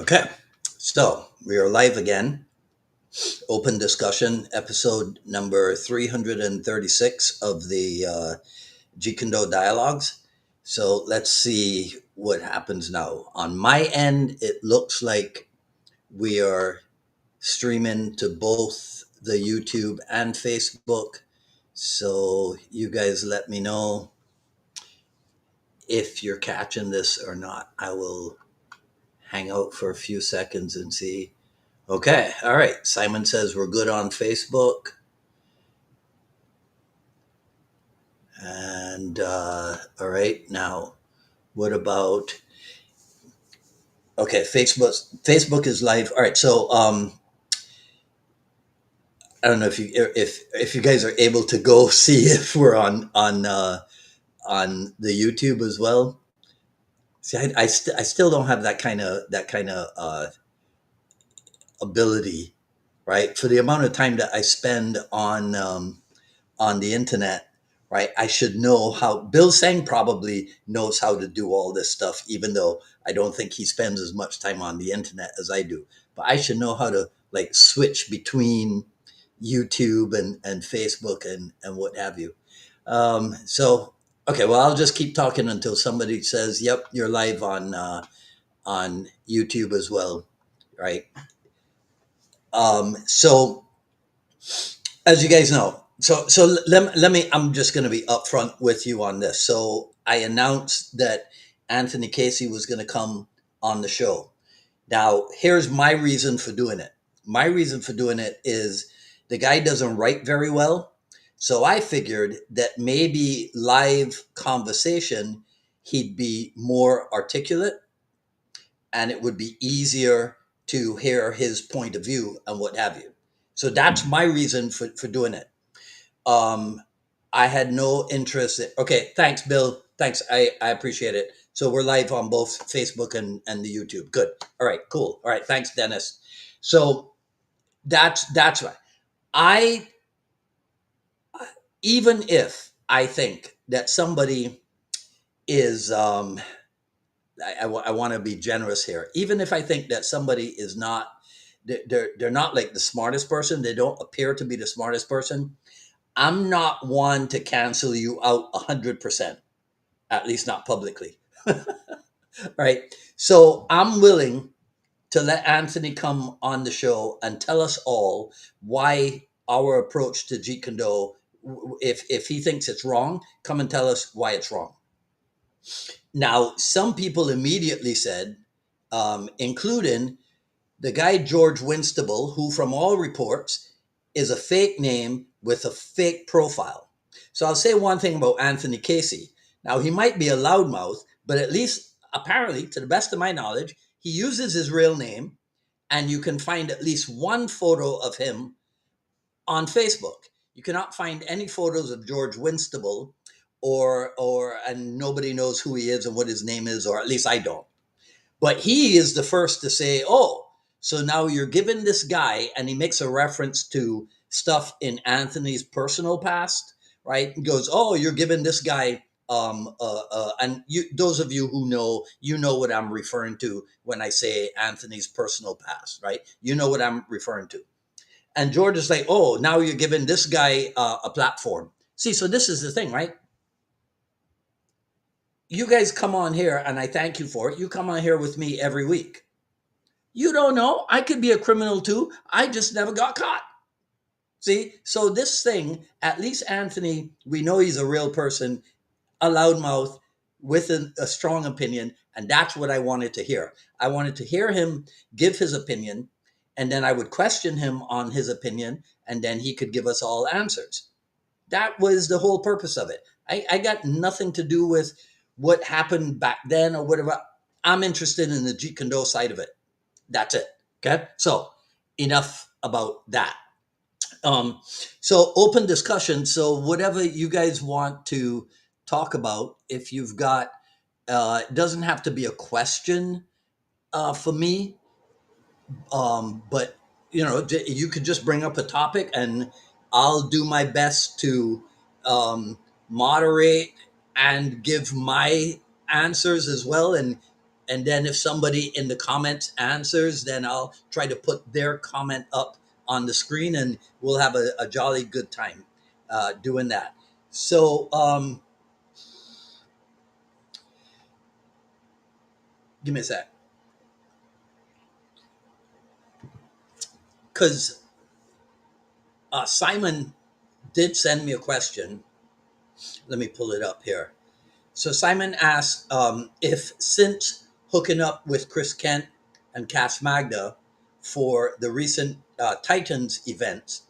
Okay, so we are live again. Open discussion, episode number 336 of the Jeet Kune dialogues. So let's see what happens now. On my end, it looks like we are streaming to both the YouTube and Facebook. So you guys let me know if you're catching this or not. I will hang out for a few seconds and see. Okay. All right. Simon says we're good on Facebook. And all right. Now, what about okay, Facebook is live. All right. So I don't know if you guys are able to go see if we're on the YouTube as well. See, I still don't have that kind of ability, right? For the amount of time that I spend on the internet, right? I should know how. Bill Sang probably knows how to do all this stuff, even though I don't think he spends as much time on the internet as I do. But I should know how to like switch between YouTube and Facebook and what have you. So okay, well I'll just keep talking until somebody says, "Yep, you're live on YouTube as well," right? So as you guys know, let me. I'm just going to be upfront with you on this. So I announced that Anthony Casey was going to come on the show. Now, here's my reason for doing it. My reason for doing it is the guy doesn't write very well, so I figured that maybe live conversation he'd be more articulate and it would be easier to hear his point of view and what have you. So that's my reason for doing it. um, I had no interest. Okay, thanks, Bill. Thanks, I appreciate it. So we're live on both Facebook and the YouTube. Good. All right, cool. All right, thanks, Dennis. So that's right. I even if I think that somebody is I want to be generous here. Even if I think that somebody is not they're not like the smartest person, they don't appear to be the smartest person. I'm not one to cancel you out 100%, at least not publicly. Right. So I'm willing to let Anthony come on the show and tell us all why our approach to Jeet Kune Do, if he thinks it's wrong, come and tell us why it's wrong. Now, some people immediately said, including the guy George Winstable, who from all reports is a fake name with a fake profile. So I'll say one thing about Anthony Casey. Now he might be a loudmouth, but at least apparently, to the best of my knowledge, he uses his real name, and you can find at least one photo of him on Facebook. You cannot find any photos of George Winstable, or and nobody knows who he is and what his name is, or at least I don't. But he is the first to say, "Oh, so now you're giving this guy," and he makes a reference to stuff in Anthony's personal past, right? He goes, "Oh, you're giving this guy." And you, those of you who know, you know what I'm referring to when I say Anthony's personal past, right? You know what I'm referring to. And George is like, "Oh, now you're giving this guy a platform." See, so this is the thing, right? You guys come on here, and I thank you for it. You come on here with me every week. You don't know. I could be a criminal too. I just never got caught. See? So this thing, at least Anthony, we know he's a real person, a loudmouth with a strong opinion. And that's what I wanted to hear. I wanted to hear him give his opinion, and then I would question him on his opinion, and then he could give us all answers. That was the whole purpose of it. I got nothing to do with what happened back then or whatever. I'm interested in the Jeet Kune Do side of it. That's it. Okay. So enough about that. Um, so open discussion. So whatever you guys want to talk about, if you've got, it doesn't have to be a question for me, but you could just bring up a topic, and I'll do my best to moderate and give my answers as well. And And then if somebody in the comments answers, then I'll try to put their comment up on the screen, and we'll have a jolly good time doing that. So give me a sec, because Simon did send me a question. Let me pull it up here. So Simon asked if, since hooking up with Chris Kent and Cass Magda for the recent Titans events,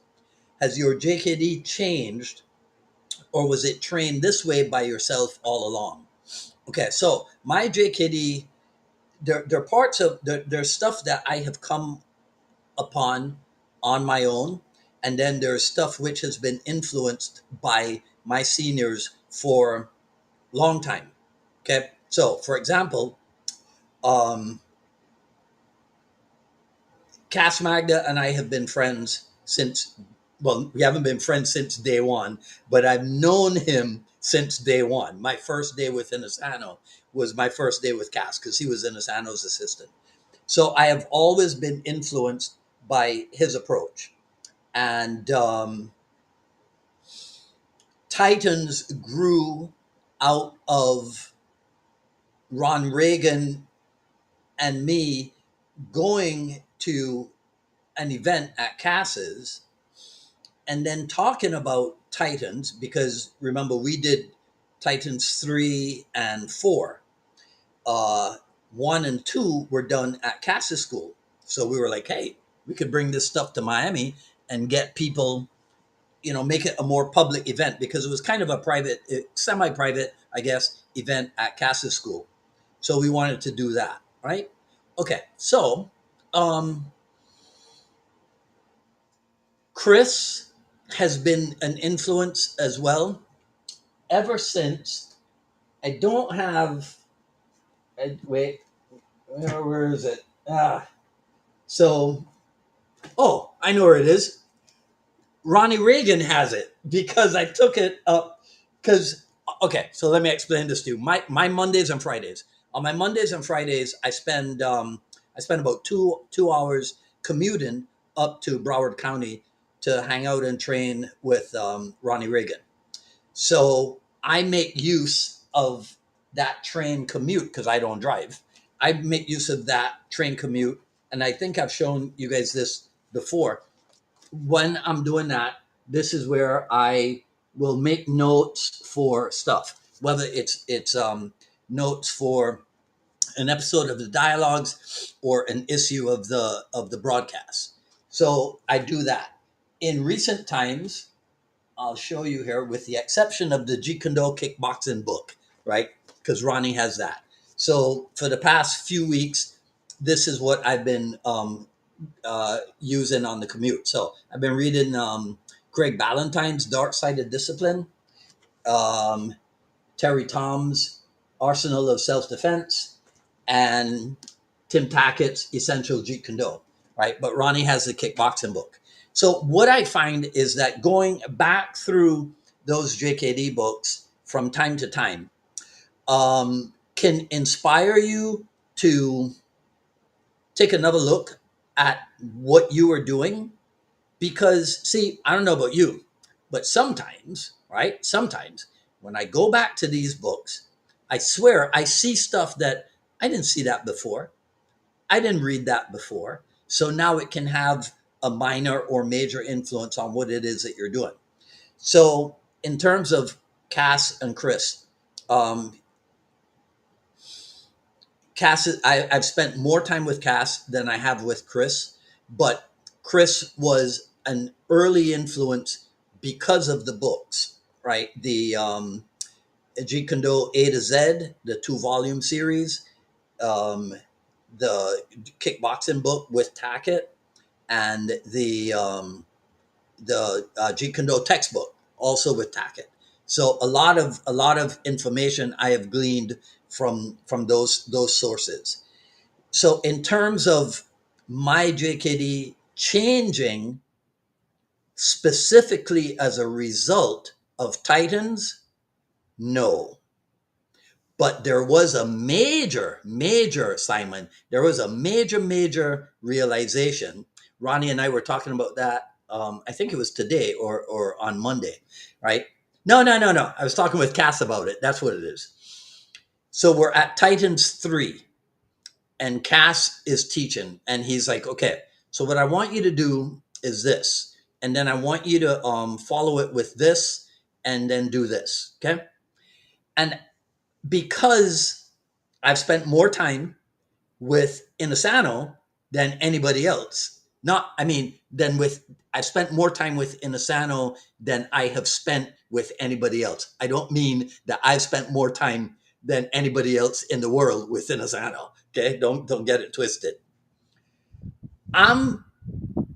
has your JKD changed, or was it trained this way by yourself all along? Okay, so my JKD, there are parts of there's stuff that I have come upon on my own, and then there's stuff which has been influenced by my seniors for a long time. Okay, so for example, um, Cass Magda and I have been friends since, well, we haven't been friends since day one, but I've known him since day one. My first day with Inisano was my first day with Cass because he was Inisano's assistant. So I have always been influenced by his approach. And Titans grew out of Ron Reagan and me going to an event at Cass's and then talking about Titans, because remember, we did Titans 3 and 4. Uh, 1 and 2 were done at Cass's school. So we were like, hey, we could bring this stuff to Miami and get people, make it a more public event, because it was kind of a private, semi-private, I guess, event at Cass's school. So we wanted to do that, right? Okay, so um, Chris has been an influence as well ever since. I don't have. Wait, where is it? So, oh, I know where it is. Ronnie Reagan has it because I took it up. Because okay, so let me explain this to you. My Mondays and Fridays. On my Mondays and Fridays, I spend about two hours commuting up to Broward County to hang out and train with Ronnie Reagan. So I make use of that train commute because I don't drive. I make use of that train commute. And I think I've shown you guys this before. When I'm doing that, this is where I will make notes for stuff, whether it's notes for an episode of the dialogues or an issue of the broadcast. So I do that. In recent times, I'll show you here, with the exception of the Jeet Kune kickboxing book, right? Because Ronnie has that. So for the past few weeks, this is what I've been using on the commute. So I've been reading Craig Ballantyne's Dark Side of Discipline, um, Terry Tom's Arsenal of Self Defense, and Tim Tackett's Essential Jeet Kune Do, right? But Ronnie has the kickboxing book. So what I find is that going back through those JKD books from time to time can inspire you to take another look at what you are doing. Because, see, I don't know about you, but sometimes, right? Sometimes when I go back to these books, I swear I see stuff that I didn't see that before. I didn't read that before. So now it can have a minor or major influence on what it is that you're doing. So, in terms of Cass and Chris, um, I've spent more time with Cass than I have with Chris, but Chris was an early influence because of the books, right? The Jeet Kune Do A to Z, the 2 volume series, um, the kickboxing book with Tackett, and the Jeet Kune Do textbook also with Tackett. So a lot of information I have gleaned from those sources. So in terms of my JKD changing specifically as a result of Titans, no. But there was a major, Simon, there was a major realization. Ronnie and I were talking about that. I think it was today or on Monday, right? No. I was talking with Cass about it. That's what it is. So we're at Titans 3, and Cass is teaching, and he's like, okay, so what I want you to do is this, and then I want you to follow it with this, and then do this, okay? And because I've spent more time with Inasano than anybody else. Not, I mean, than with, I've spent more time with Inasano than I have spent with anybody else. I don't mean that I've spent more time than anybody else in the world with Inasano. Okay, don't get it twisted. I'm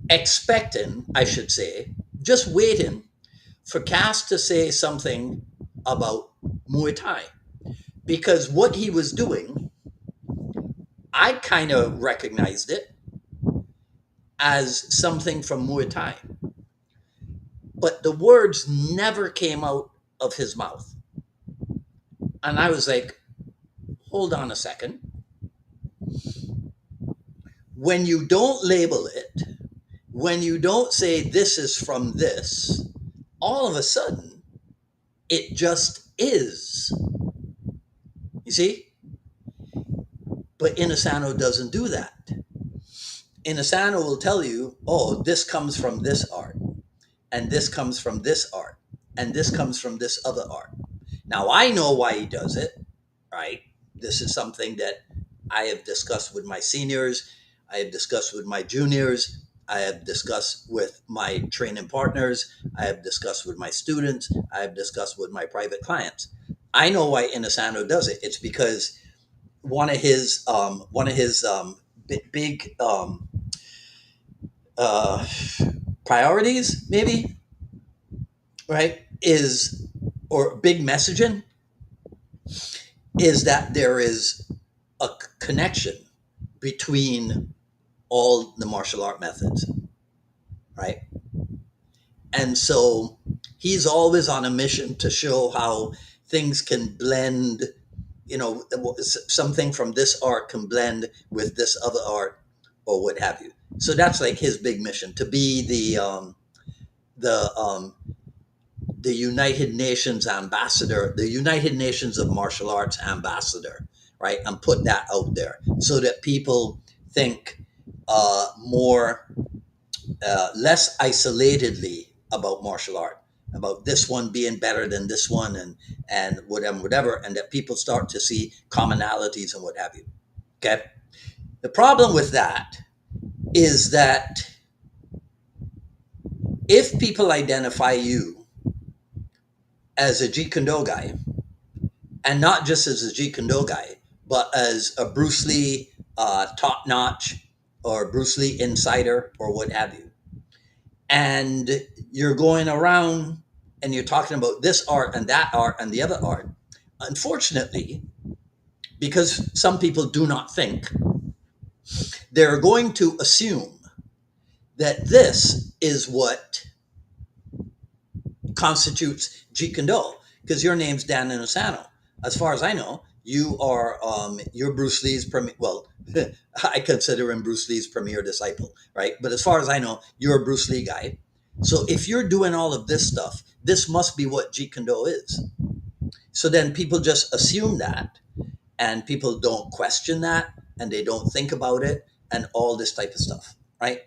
expecting, I should say, just waiting for Cass to say something about Muay Thai, because what he was doing, I kind of recognized it as something from Muay Thai, but the words never came out of his mouth. And I was like, hold on a second. When you don't label it, when you don't say this is from this, all of a sudden, it just is. You see? But Inasano doesn't do that. Inasano will tell you, oh, this comes from this art, and this comes from this art, and this comes from this other art. Now, I know why he does it, right? This is something that I have discussed with my seniors, I have discussed with my juniors, I have discussed with my training partners, I have discussed with my students, I have discussed with my private clients. I know why Inasano does it. It's because one of his big uh, priorities, maybe, right, is, or big messaging, is that there is a connection between all the martial art methods, right? And so he's always on a mission to show how things can blend, something from this art can blend with this other art or what have you. So that's like his big mission, to be the the United Nations ambassador, the United Nations of Martial Arts ambassador, right? And put that out there so that people think more, less isolatedly about martial art, about this one being better than this one, and whatever, and that people start to see commonalities and what have you. Okay. The problem with that is that if people identify you as a Jeet Kune guy, and not just as a Jeet Kune guy, but as a Bruce Lee top notch, or Bruce Lee insider, or what have you, and you're going around and you're talking about this art and that art and the other art, unfortunately, because some people do not think, they're going to assume that this is what constitutes Jeet Kune Do, because your name's Dan Inosanto. As far as I know, you're Bruce Lee's premier. Well, I consider him Bruce Lee's premier disciple, right? But as far as I know, you're a Bruce Lee guy. So if you're doing all of this stuff, this must be what Jeet Kune Do is. So then people just assume that, and people don't question that, and they don't think about it, and all this type of stuff, right?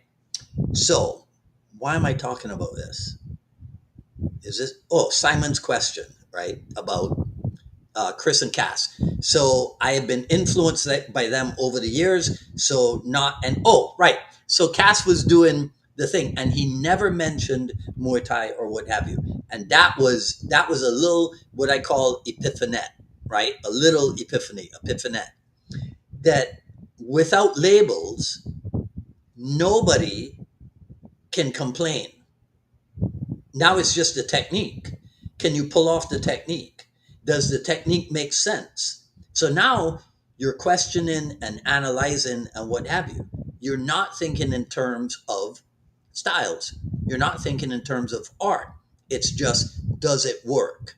So why am I talking about this? Is this, oh, Simon's question, right, about Chris and Cass. So I have been influenced by them over the years. So not, and oh, right. So Cass was doing the thing, and he never mentioned Muay Thai or what have you. And that was a little, what I call epiphanet, right? A little epiphanet, that without labels, nobody can complain. Now it's just a technique. Can you pull off the technique? Does the technique make sense? So now you're questioning and analyzing and what have you. You're not thinking in terms of styles. You're not thinking in terms of art. It's just, does it work?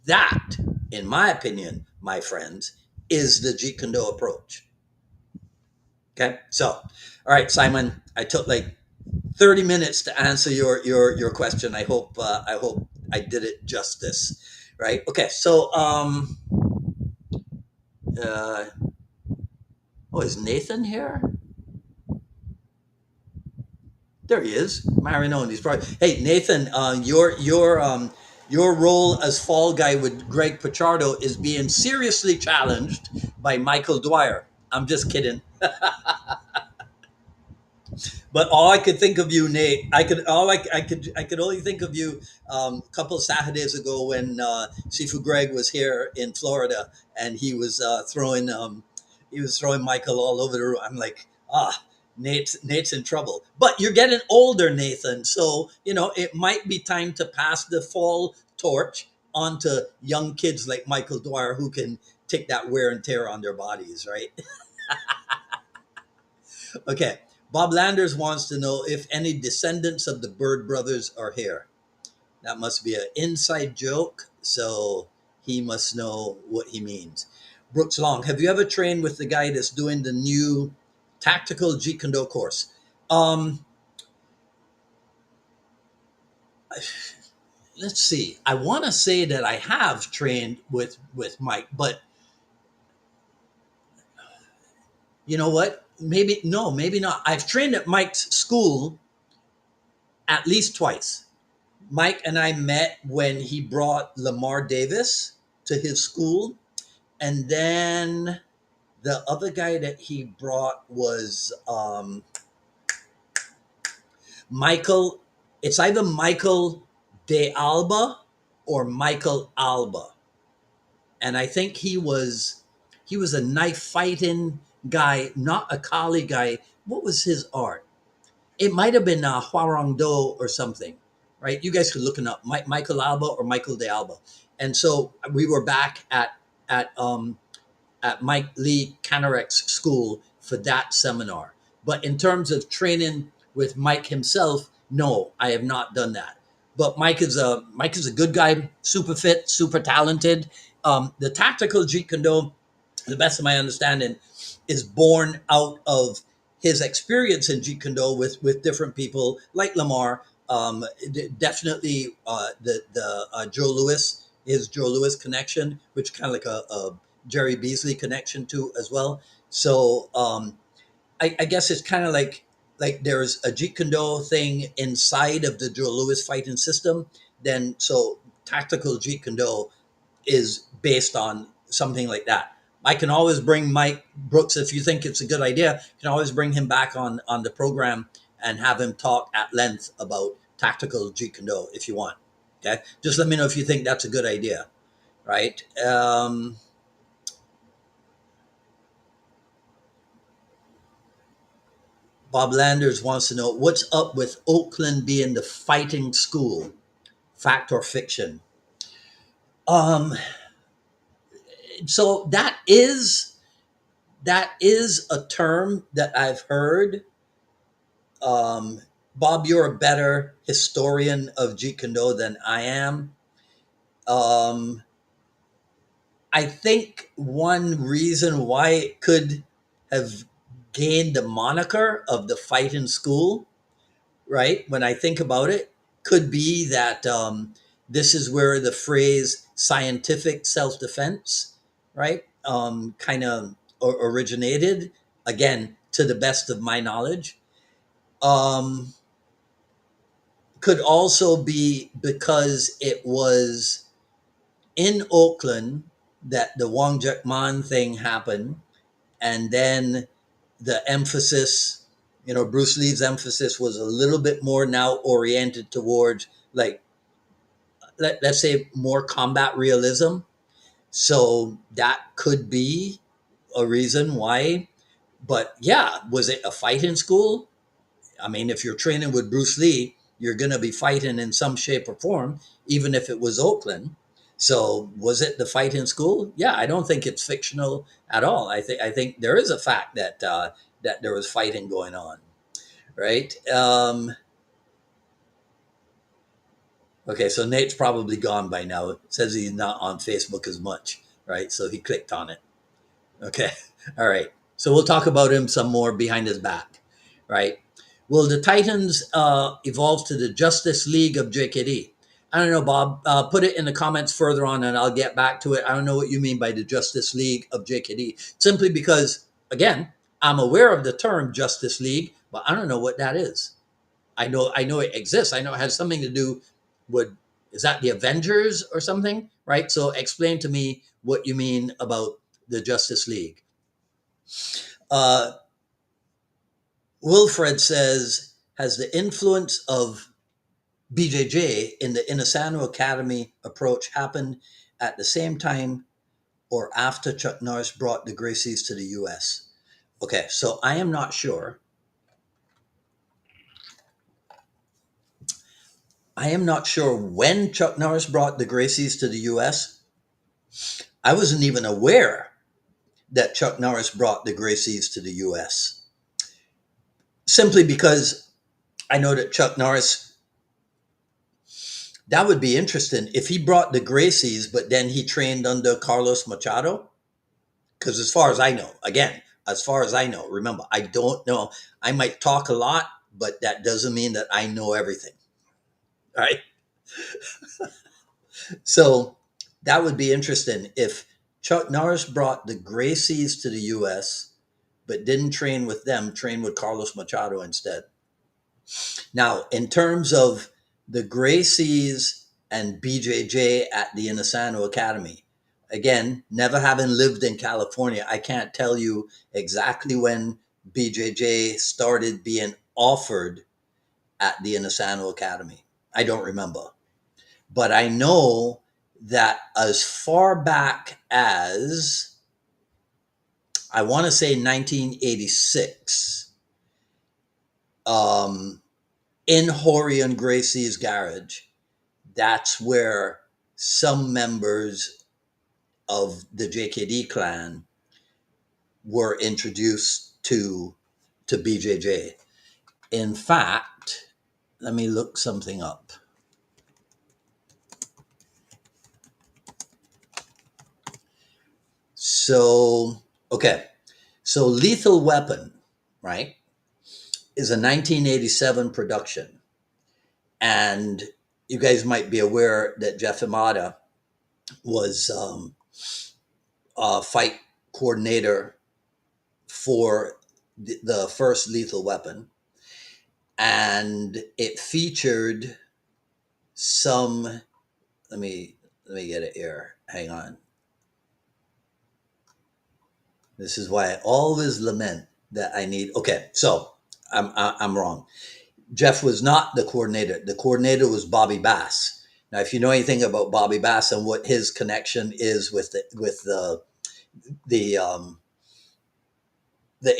That, in my opinion, my friends, is the Jeet Kune Do approach. Okay, so all right, Simon, I took like 30 minutes to answer your question. I hope I did it justice. Right? Okay, so uh, oh, is Nathan here? There he is, Marinone. He's probably. Hey, Nathan, your role as fall guy with Greg Pichardo is being seriously challenged by Michael Dwyer. I'm just kidding. But all I could think of you, Nate. I could only think of you a couple of Saturdays ago when Sifu Greg was here in Florida, and he was throwing Michael all over the room. I'm like, Nate's in trouble. But you're getting older, Nathan, so it might be time to pass the fall torch on to young kids like Michael Dwyer who can take that wear and tear on their bodies, right? Okay. Bob Landers wants to know if any descendants of the Bird brothers are here. That must be an inside joke, so he must know what he means. Brooks Long, have you ever trained with the guy that's doing the new tactical Jeet Kune Do course? Um, let's see. I want to say that I have trained with Mike, but you know what? Maybe no, maybe not. I've trained at Mike's school at least twice. Mike and I met when he brought Lamar Davis to his school. And then the other guy that he brought was Michael. It's either Michael De Alba or Michael Alba. And I think he was a knife fighting guy, not a Kali guy. What was his art? It might have been Hwarang Do or something, right? You guys could look it up, Michael Alba or Michael de Alba. And so we were back at um, at Mike Lee Canarek's school for that seminar. But in terms of training with Mike himself, no, I have not done that. But Mike is a good guy, super fit, super talented. The tactical Jeet Kune Do, to the best of my understanding, is born out of his experience in Jeet Kune Do with different people like Lamar. Definitely the Joe Lewis, his Joe Lewis connection, which kind of like a Jerry Beasley connection too as well. So I guess it's kind of like there's a Jeet Kune Do thing inside of the Joe Lewis fighting system. Then so tactical Jeet Kune Do is based on something like that. I can always bring Mike Brooks if you think it's a good idea. You can always bring him back on the program and have him talk at length about tactical Jeet Kune Do if you want. Okay, just let me know if you think that's a good idea, right? Bob Landers wants to know what's up with Oakland being the fighting school, fact or fiction. Um, so that is a term that I've heard. Um, Bob, you're a better historian of Jeet Kune Do than I am. Um, I think one reason why it could have gained the moniker of the fighting school, right? When I think about it, could be that this is where the phrase scientific self defense, right, kind of originated, again, to the best of my knowledge. Um, could also be because it was in Oakland that the Wong Jack Man thing happened, and then the emphasis, Bruce Lee's emphasis was a little bit more now oriented towards, like, let's say, more combat realism. So that could be a reason why. But yeah, was it a fighting school? I mean, if you're training with Bruce Lee, you're going to be fighting in some shape or form, even if it was Oakland. So, was it the fighting school? Yeah, I don't think it's fictional at all. I think there is a fact that there was fighting going on, right? Okay, so Nate's probably gone by now. It says he's not on Facebook as much. right? So he clicked on it. Okay. All right. So we'll talk about him some more behind his back, right? Will the Titans evolve to the Justice League of JKD? I don't know, Bob. Put it in the comments further on and I'll get back to it. I don't know what you mean by the Justice League of JKD. Simply because, again, I'm aware of the term Justice League, but I don't know what that is. I know it exists. I know it has something to do with, is that the Avengers or something, right? So explain to me what you mean about the Justice League. Uh, Wilfred says, has the influence of BJJ in the Inasano Academy approach happened at the same time or after Chuck Norris brought the Gracies to the US? Okay, so I am not sure. I am not sure when Chuck Norris brought the Gracies to the US. I wasn't even aware that Chuck Norris brought the Gracies to the US. Simply because I know that Chuck Norris, that would be interesting if he brought the Gracies, but then he trained under Carlos Machado. Because as far as I know, again, as far as I know, remember, I don't know. I might talk a lot, but that doesn't mean that I know everything. Right. So that would be interesting if Chuck Norris brought the Gracies to the US, but didn't train with them, trained with Carlos Machado instead. Now, in terms of the Gracies and BJJ at the Inasano Academy, again, never having lived in California, I can't tell you exactly when BJJ started being offered at the Inasano Academy. I don't remember. But I know that as far back as, I want to say 1986, um, in Horian Gracie's garage, that's where some members of the JKD clan were introduced to BJJ. In fact, let me look something up. So, okay. So Lethal Weapon, right, is a 1987 production. And you guys might be aware that Jeff Imada was a fight coordinator for the first Lethal Weapon, and it featured some. Let me get it here. Hang on. This is why I always lament that I need. Okay, so I'm wrong. Jeff was not the coordinator. The coordinator was Bobby Bass. Now, if you know anything about Bobby Bass and what his connection is with the the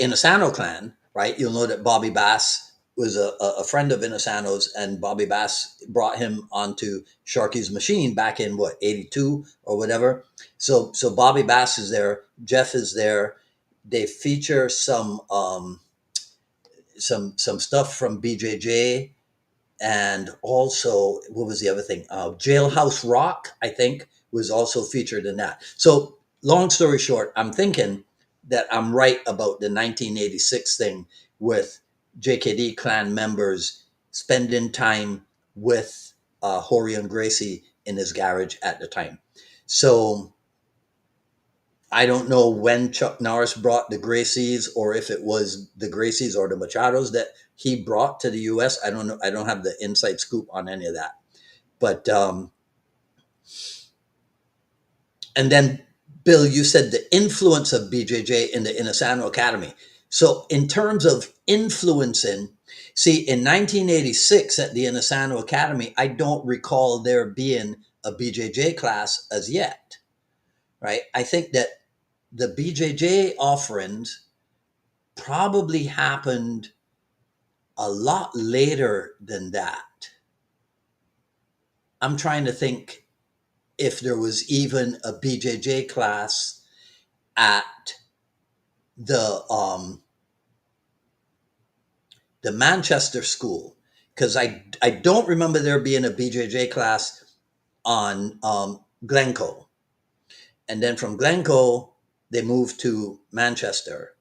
Inosano clan, right? You'll know that Bobby Bass was a friend of Inosano's, and Bobby Bass brought him onto Sharky's machine back in what, 82 or whatever. So Bobby Bass is there, Jeff is there. They feature some stuff from BJJ, and also what was the other thing? Jailhouse Rock, I think, was also featured in that. So long story short, I'm thinking that I'm right about the 1986 thing with JKD clan members spending time with Horion Gracie in his garage at the time. So I don't know when Chuck Norris brought the Gracies, or if it was the Gracies or the Machados that he brought to the U.S. I don't know. I don't have the inside scoop on any of that. But and then Bill, you said the influence of BJJ in the Inasano Academy. So in terms of influencing, see, in 1986 at the Inasano Academy, I don't recall there being a BJJ class as yet, right? I think that the BJJ offerings probably happened a lot later than that. I'm trying to think if there was even a BJJ class at the um, the Manchester school, because I don't remember there being a BJJ class on Glencoe. And then from Glencoe, they moved to Manchester.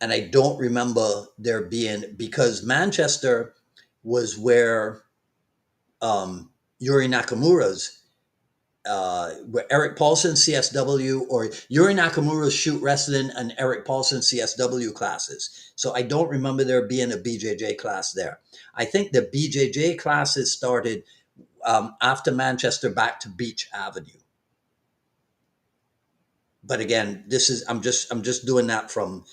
And I don't remember there being, because Manchester was where Yuri Nakamura's, where Eric Paulson CSW, or Yuri Nakamura's shoot wrestling and Eric Paulson CSW classes. So I don't remember there being a BJJ class there. I think the BJJ classes started after Manchester back to Beach Avenue. But again, this is I'm just doing that from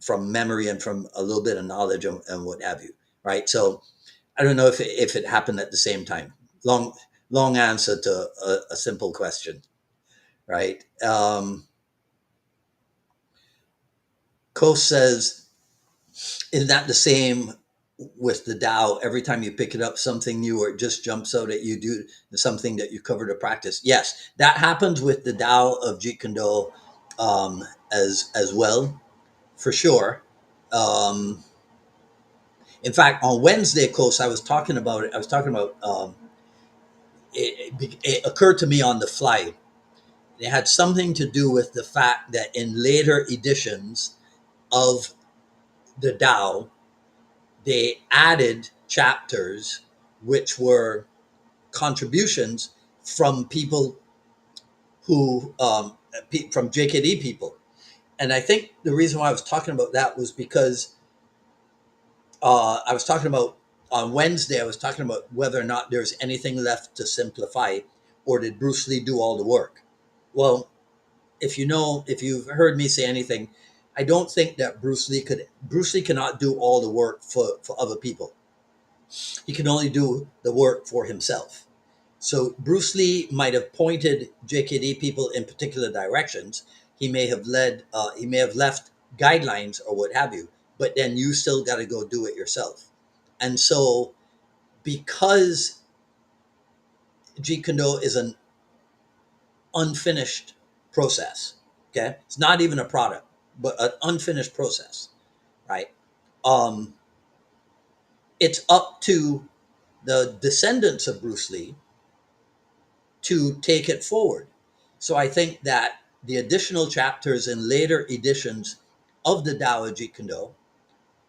memory and from a little bit of knowledge and what have you, right? So I don't know if it happened at the same time. Long answer to a simple question, right? Coast says, is that the same with the Tao? Every time you pick it up, something new, or it just jumps out at you, do something that you covered or practice. Yes, that happens with the Tao of Jeet Kune Do, um, as well, for sure. Um, in fact, on Wednesday, Coast, I was talking about it. I was talking about it occurred to me on the fly. It had something to do with the fact that in later editions of the Tao, they added chapters which were contributions from people who, from JKD people. And I think the reason why I was talking about that was because I was talking about on Wednesday, I was talking about whether or not there's anything left to simplify, or did Bruce Lee do all the work? Well, if you've heard me say anything, I don't think that Bruce Lee cannot do all the work for other people. He can only do the work for himself. So Bruce Lee might have pointed JKD people in particular directions. He may have left guidelines or what have you, but then you still got to go do it yourself. And so, because Jeet Kune Do is an unfinished process, okay, it's not even a product, but an unfinished process, right? Um, it's up to the descendants of Bruce Lee to take it forward. So I think that the additional chapters in later editions of the Tao of Jeet Kune Do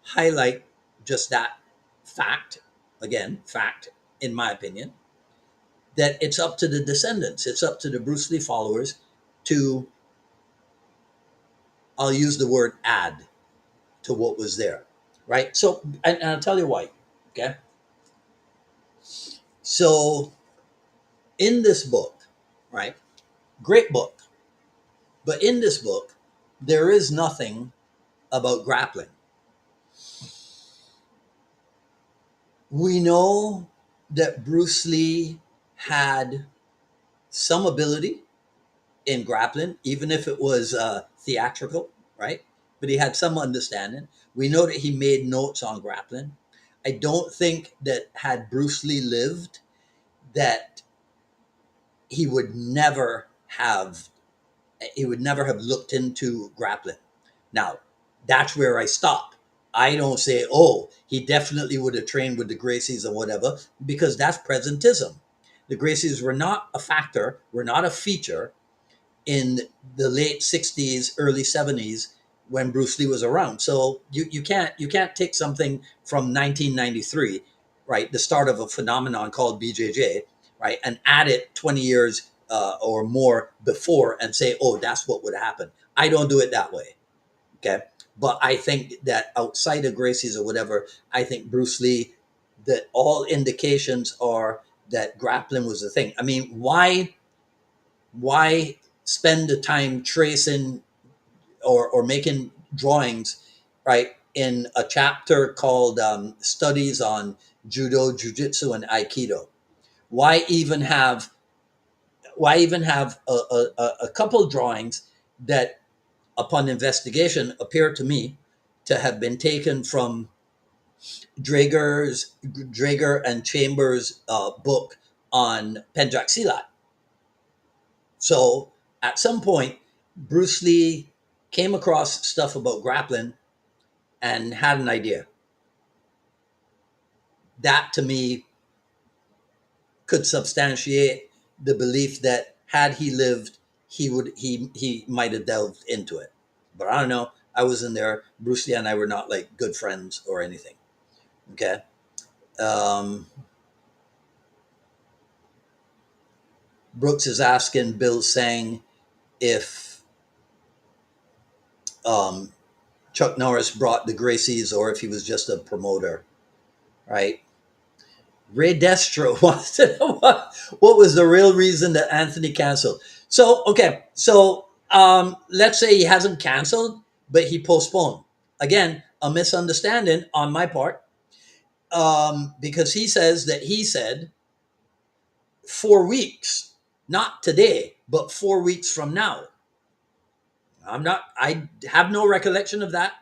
highlight just that fact, again, fact, in my opinion, that it's up to the descendants, it's up to the Bruce Lee followers to, I'll use the word add to what was there, right? So, and I'll tell you why, okay? So, in this book, right, great book, but in this book, there is nothing about grappling. We know that Bruce Lee had some ability in grappling, even if it was theatrical, right? But he had some understanding. We know that he made notes on grappling. I don't think that had Bruce Lee lived, that he would never have he would never have looked into grappling. Now, that's where I stop. I don't say, oh, he definitely would have trained with the Gracies or whatever, because that's presentism. The Gracies were not a factor, were not a feature in the late 60s, early 70s when Bruce Lee was around. So you can't take something from 1993, right, the start of a phenomenon called BJJ, right, and add it 20 years or more before and say, oh, that's what would happen. I don't do it that way. Okay. But I think that outside of Gracie's or whatever, I think Bruce Lee, that all indications are that grappling was the thing. I mean, why spend the time tracing or making drawings, right, in a chapter called Studies on Judo, Jiu-Jitsu, and Aikido? Why even have a couple drawings that, upon investigation, appear to me to have been taken from Drager and Chambers' book on Penjak Silat? So at some point, Bruce Lee came across stuff about grappling and had an idea. That to me could substantiate the belief that had he lived, he might have delved into it. But I don't know. I wasn't there. Bruce Lee and I were not like good friends or anything. Okay. Um, Brooks is asking Bill saying if um, Chuck Norris brought the Gracies or if he was just a promoter, right? Ray Destro wants to know what was the real reason that Anthony canceled. So, okay, so let's say he hasn't canceled, but he postponed. Again, a misunderstanding on my part, because he says that he said 4 weeks, not today, but 4 weeks from now. I have no recollection of that.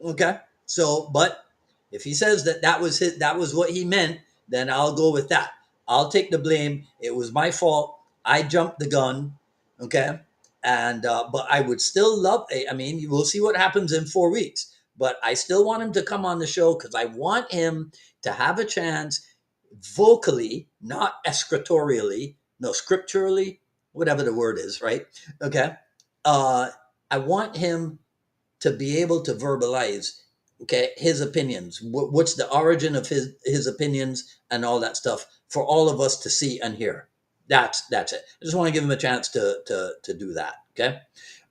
Okay. So, but if he says that that was what he meant, then I'll go with that. I'll take the blame. It was my fault. I jumped the gun. Okay. And, but I would still love, I mean, we'll see what happens in 4 weeks, but I still want him to come on the show because I want him to have a chance vocally, not escritorially, no, scripturally, whatever the word is, right? Okay. Uh, I want him to be able to verbalize, okay, his opinions, what's the origin of his opinions and all that stuff for all of us to see and hear. That's it. I just want to give him a chance to do that. Okay.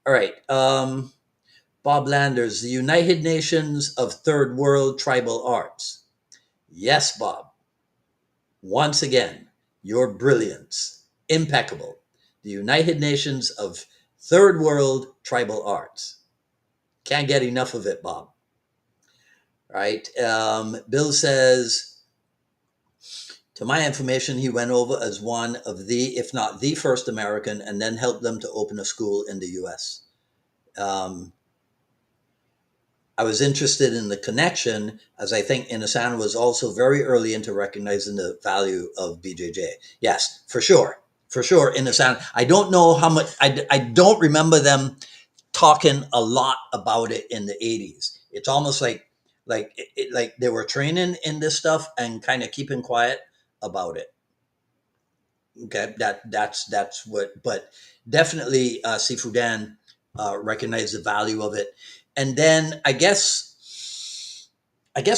All right. Bob Landers, the United Nations of Third World Tribal Arts. Yes, Bob. Once again, your brilliance, impeccable. The United Nations of Third World Tribal Arts. Can't get enough of it, Bob. Right? Bill says, to my information, he went over as one of the, if not the first American, and then helped them to open a school in the U.S. Um, I was interested in the connection, as I think Inosan was also very early into recognizing the value of BJJ. Yes, for sure. For sure, Inosan. I don't know how much, I don't remember them talking a lot about it in the 80s. It's almost like they were training in this stuff and kind of keeping quiet about it. Okay, that's what, but definitely Sifu Dan recognized the value of it. And then I guess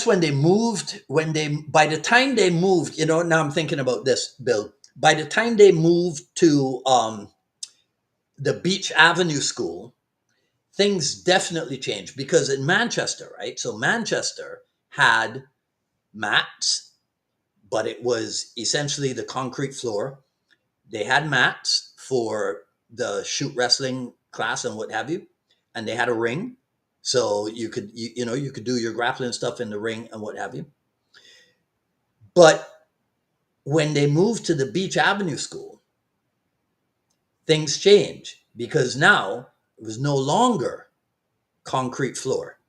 when they moved, when they by the time they moved, now I'm thinking about this, Bill. By the time they moved to the Beach Avenue School, things definitely changed because in Manchester, right? So Manchester had mats, but it was essentially the concrete floor. They had mats for the shoot wrestling class and what have you, and they had a ring, so you could do your grappling stuff in the ring and what have you. But when they moved to the Beach Avenue School, things changed because now it was no longer concrete floor.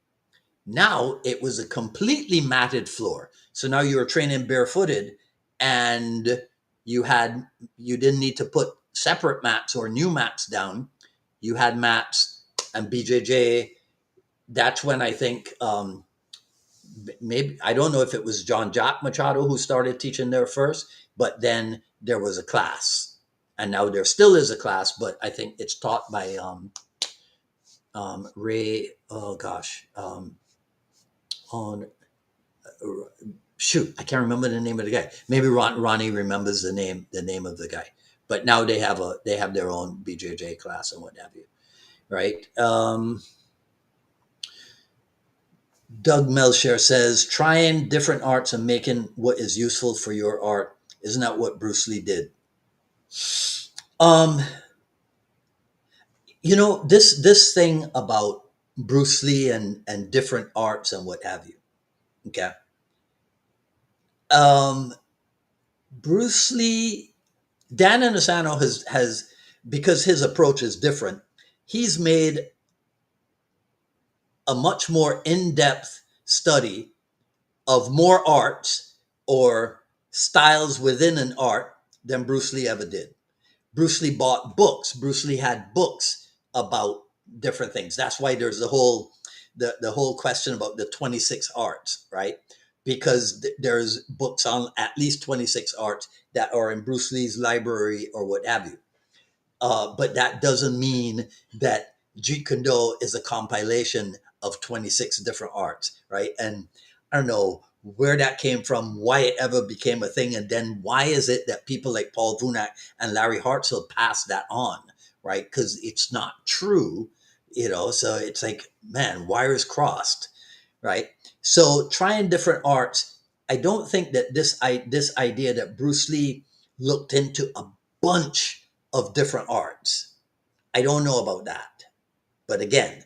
Now it was a completely matted floor. So now you were training barefooted and you didn't need to put separate mats or new mats down. You had mats and BJJ. That's when I think maybe I don't know if it was John Jack Machado who started teaching there first, but then there was a class. And now there still is a class, but I think it's taught by Ray, oh gosh, on shoot, I can't remember the name of the guy. Maybe Ronnie remembers the name of the guy. But now they have their own BJJ class and what have you, right? Doug Melcher says, trying different arts and making what is useful for your art. Isn't that what Bruce Lee did? Um, this thing about Bruce Lee and different arts and what have you. Okay. Um, Bruce Lee Dan Inosanto has because his approach is different. He's made a much more in-depth study of more arts or styles within an art than Bruce Lee ever did. Bruce Lee bought books. Bruce Lee had books about different things. That's why there's the whole question about the 26 arts, right? Because there's books on at least 26 arts that are in Bruce Lee's library or what have you. But that doesn't mean that Jeet Kune Do is a compilation of 26 different arts, right? And I don't know where that came from, why it ever became a thing, and then why is it that people like Paul Vunak and Larry Hartsell passed that on, right? Because it's not true, so it's like, man, wires crossed, right? So trying different arts, I don't think that this idea that Bruce Lee looked into a bunch of different arts. I don't know about that. But again,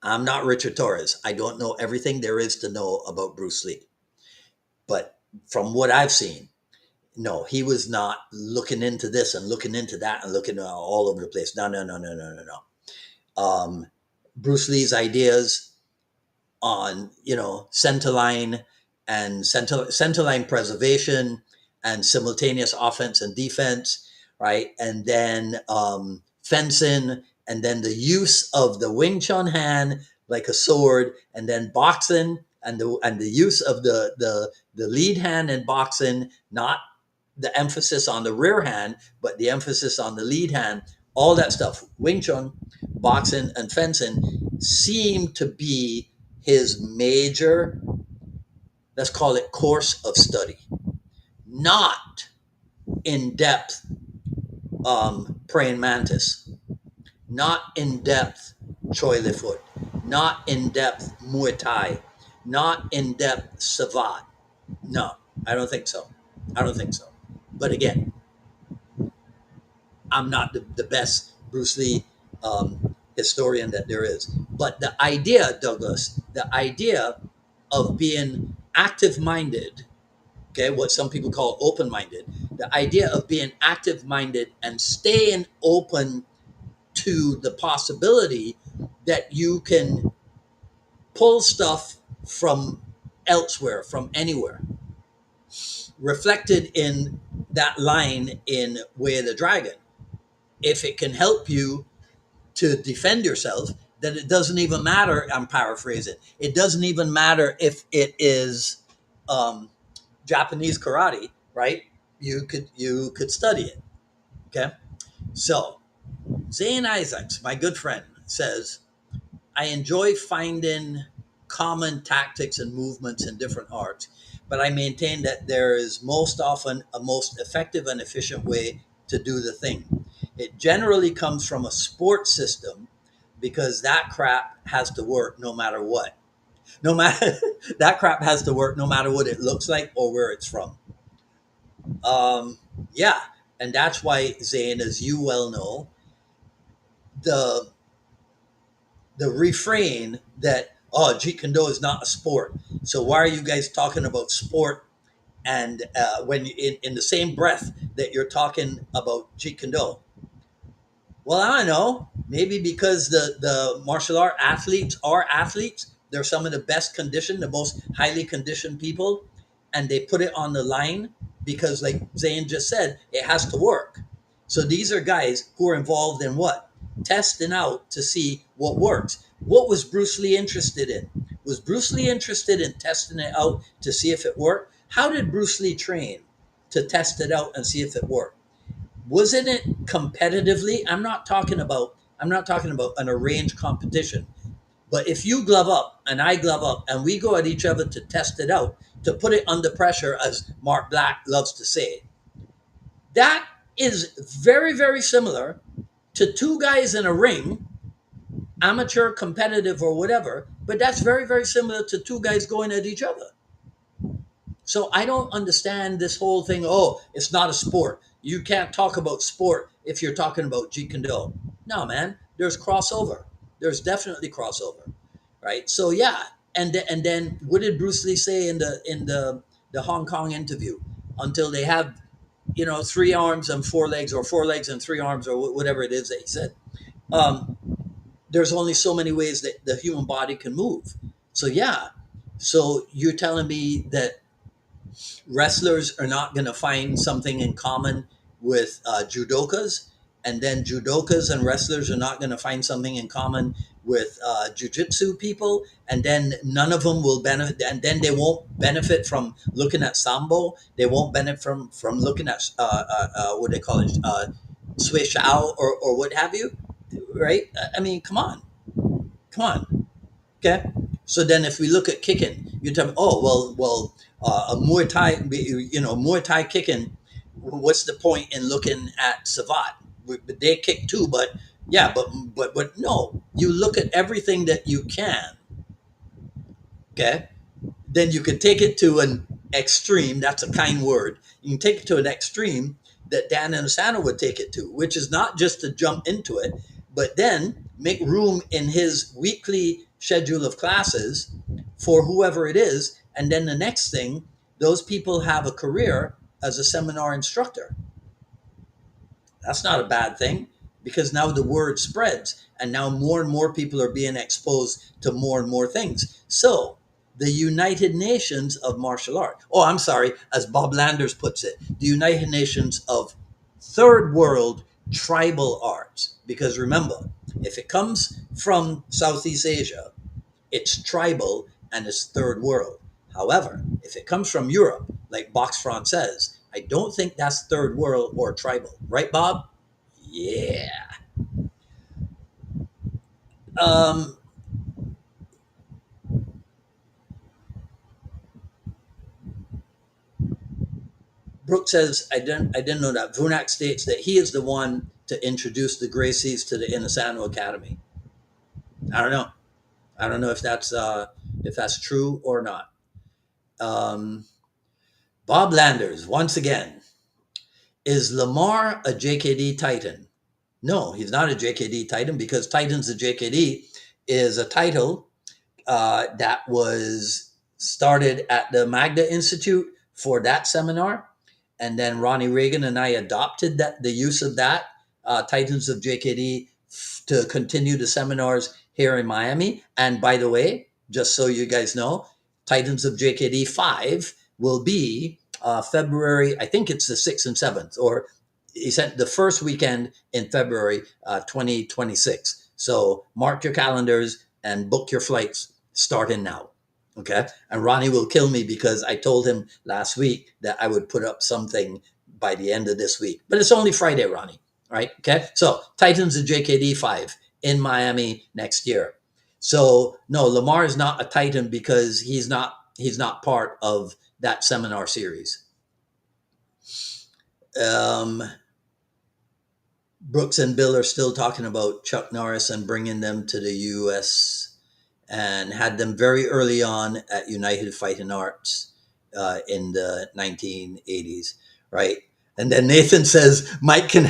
I'm not Richard Torres. I don't know everything there is to know about Bruce Lee. But from what I've seen, no, he was not looking into this and looking into that and looking all over the place. No, no, no, no, no, no, no. Bruce Lee's ideas on centerline and centerline preservation and simultaneous offense and defense, right? And then fencing, and then the use of the Wing Chun hand like a sword, and then boxing and the use of the lead hand in boxing, not the emphasis on the rear hand, but the emphasis on the lead hand. All that stuff, Wing Chun, boxing, and fencing, seem to be his major, let's call it, course of study. Not in depth praying mantis, not in depth Choi Li Foot, not in depth Muay Thai, not in depth Savat. No, I don't think so. I don't think so. But again, I'm not the best Bruce Lee historian that there is. But the idea, Douglas, the idea of being active minded, okay, what some people call open minded, the idea of being active minded and staying open to the possibility that you can pull stuff from elsewhere, from anywhere, reflected in that line in Way of the Dragon. If it can help you to defend yourself, then it doesn't even matter. I'm paraphrasing. It doesn't even matter if it is um, Japanese karate, right? You could study it. Okay. So Zane Isaacs, my good friend, says, I enjoy finding common tactics and movements in different arts, but I maintain that there is most often a most effective and efficient way to do the thing. It generally comes from a sport system because that crap has to work no matter what. No matter that crap has to work no matter what it looks like or where it's from. Um, yeah, and that's why, Zane, as you well know, the the refrain that, oh, Jeet Kune Do is not a sport. So why are you guys talking about sport? And when in the same breath that you're talking about Jeet Kune Do, well, I don't know. Maybe because the martial art athletes are athletes. They're some of the best conditioned, the most highly conditioned people, and they put it on the line because, like Zane just said, it has to work. So these are guys who are involved in what? Testing out to see what works. What was Bruce Lee interested in? Was Bruce Lee interested in testing it out to see if it worked? How did Bruce Lee train to test it out and see if it worked? Wasn't it competitively? I'm not talking about an arranged competition. But if you glove up and I glove up and we go at each other to test it out, to put it under pressure, as Mark Black loves to say, that is very, very similar to two guys in a ring, amateur, competitive, or whatever. But that's very, very similar to two guys going at each other. So I don't understand this whole thing. Oh, it's not a sport. You can't talk about sport if you're talking about Jeet Kune Do. No, man. There's crossover. There's definitely crossover, right? So yeah, and then what did Bruce Lee say in the Hong Kong interview? Until they have 3 arms and 4 legs, or 4 legs and 3 arms, or whatever it is that he said. Um, there's only so many ways that the human body can move. So yeah. So you're telling me that wrestlers are not going to find something in common with judokas, and then judokas and wrestlers are not going to find something in common with jiu-jitsu people, and then none of them will benefit, and then they won't benefit from looking at sambo. They won't benefit from looking at what they call it, Sui Shao or what have you, right? I mean, come on, come on. Okay. So then if we look at kicking, you tell me, oh, a Muay Thai, Muay Thai kicking, what's the point in looking at Savat? They kick too, but yeah, but no, you look at everything that you can, okay? Then you can take it to an extreme. That's a kind word. You can take it to an extreme that Dan and Asano would take it to, which is not just to jump into it, but then make room in his weekly schedule of classes for whoever it is. And then the next thing, those people have a career as a seminar instructor. That's not a bad thing because now the word spreads and now more and more people are being exposed to more and more things. So, the United Nations of martial art. Oh, I'm sorry, as Bob Landers puts it, the United Nations of third world tribal arts. Because remember, if it comes from Southeast Asia, it's tribal and it's third world. However, if it comes from Europe, like Box Française, I don't think that's third world or tribal. Right, Bob? Yeah. Um, Brooke says, I didn't know that. Vunak states that he is the one to introduce the Gracies to the Inasano Academy. I don't know. I don't know if that's true or not. Um, Bob Landers, once again, is Lamar a JKD Titan? No, he's not a JKD Titan because Titans of JKD is a title that was started at the Magda Institute for that seminar. And then Ronnie Reagan and I adopted the use of that Titans of JKD to continue the seminars here in Miami. And by the way, just so you guys know, Titans of JKD 5 will be February, I think it's the 6th and 7th, or he sent the first weekend in February 2026. So mark your calendars and book your flights starting now. Okay. And Ronnie will kill me because I told him last week that I would put up something by the end of this week. But it's only Friday, Ronnie. Right. Okay. So Titans of JKD 5 in Miami next year. So no, Lamar is not a Titan because he's not part of that seminar series. Um, Brooks and Bill are still talking about Chuck Norris and bringing them to the U.S. and had them very early on at United Fighting Arts in the 1980s, right? And then Nathan says Mike can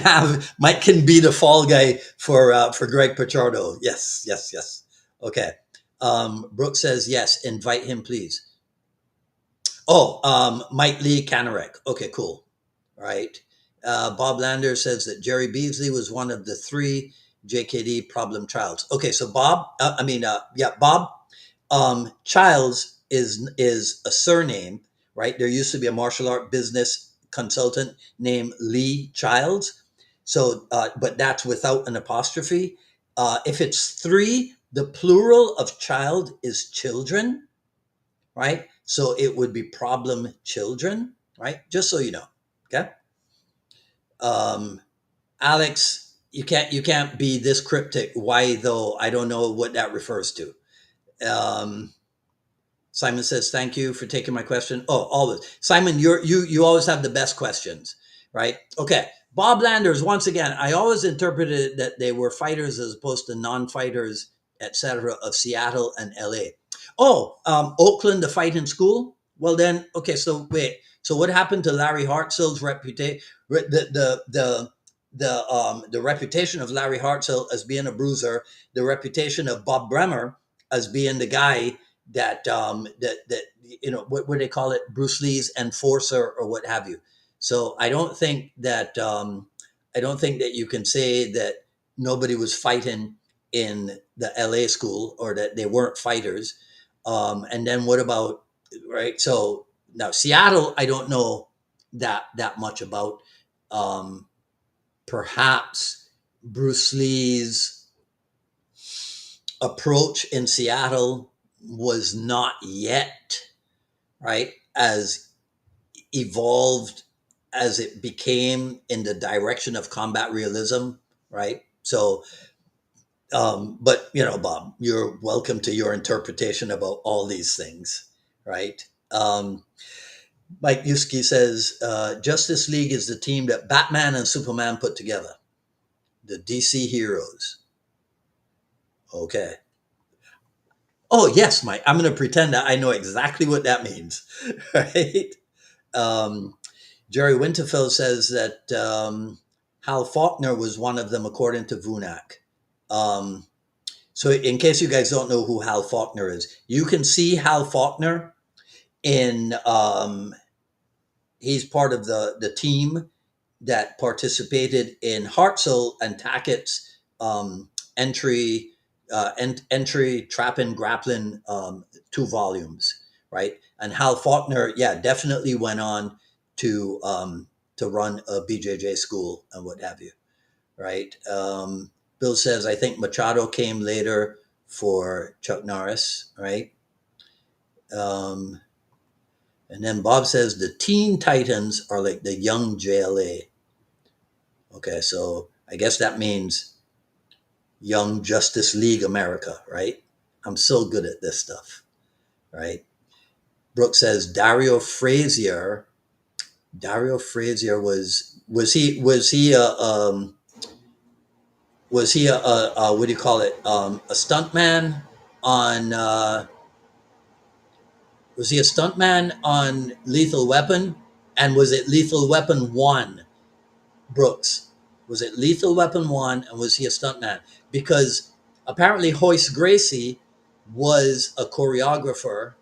be the fall guy for Greg Pichardo. Yes, yes, yes. Okay. Brooks says yes. Invite him, please. Oh, Mike Lee Kanarek. Okay, cool. Right. Bob Lander says that Jerry Beasley was one of the three JKD problem childs. Okay, so Bob, yeah, Bob Childs is a surname, right? There used to be a martial art business consultant named Lee Childs. So, but that's without an apostrophe. If it's three, the plural of child is children, right? So it would be problem children, right? Just so you know. Okay. Um, Alex, you can't be this cryptic. Why though? I don't know what that refers to. Um, Simon says, "Thank you for taking my question." Oh, always, Simon. You always have the best questions, right? Okay, Bob Landers. Once again, I always interpreted that they were fighters as opposed to non-fighters, etc. Of Seattle and L.A. Oh, Oakland, the fighting school. Well, then, okay. So wait. So what happened to Larry Hartsell's reputation? The reputation of Larry Hartsell as being a bruiser, the reputation of Bob Bremer as being the guy that what do they call it, Bruce Lee's enforcer or what have you. So I don't think that you can say that nobody was fighting in the LA school or that they weren't fighters. And then what about, right? So now Seattle, I don't know that much about. um, Perhaps Bruce Lee's approach in Seattle was not yet, right, as evolved as it became in the direction of combat realism, right? So, but you know, Bob, you're welcome to your interpretation about all these things, right? Mike Yuski says Justice League is the team that Batman and Superman put together, the DC heroes. Okay. Oh yes, Mike. I'm going to pretend that I know exactly what that means, right? Um, Jerry Winterfeld says that Hal Faulkner was one of them, according to Vunak. Um, so, in case you guys don't know who Hal Faulkner is, you can see Hal Faulkner in. He's part of the team that participated in Hartzell and Tackett's entry, entry, Trappin' Grappling 2 volumes, right? And Hal Faulkner, yeah, definitely went on to run a BJJ school and what have you, right? Bill says, I think Machado came later for Chuck Norris, right? Um, and then Bob says the Teen Titans are like the young JLA. Okay, so I guess that means Young Justice League America, right? I'm so good at this stuff, right? Brooke says Dario Frazier was he a what do you call it a stuntman on was he a stuntman on Lethal Weapon, and was it Lethal Weapon 1, Brooks? Was it Lethal Weapon 1, and was he a stuntman? Because apparently Hoist Gracie was a choreographer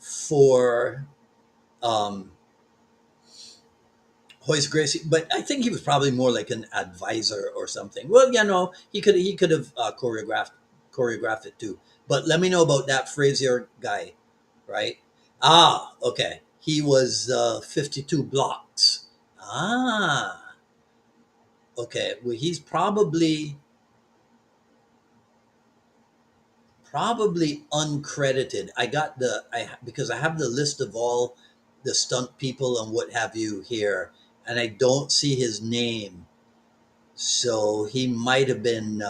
for um, Hoist Gracie, but I think he was probably more like an advisor or something. Well, you know, he could have choreographed it too. But let me know about that Frazier guy, right? Ah, okay. He was 52 blocks. Ah, okay. Well, he's probably uncredited. I got I because I have the list of all the stunt people and what have you here, and I don't see his name. So he might have been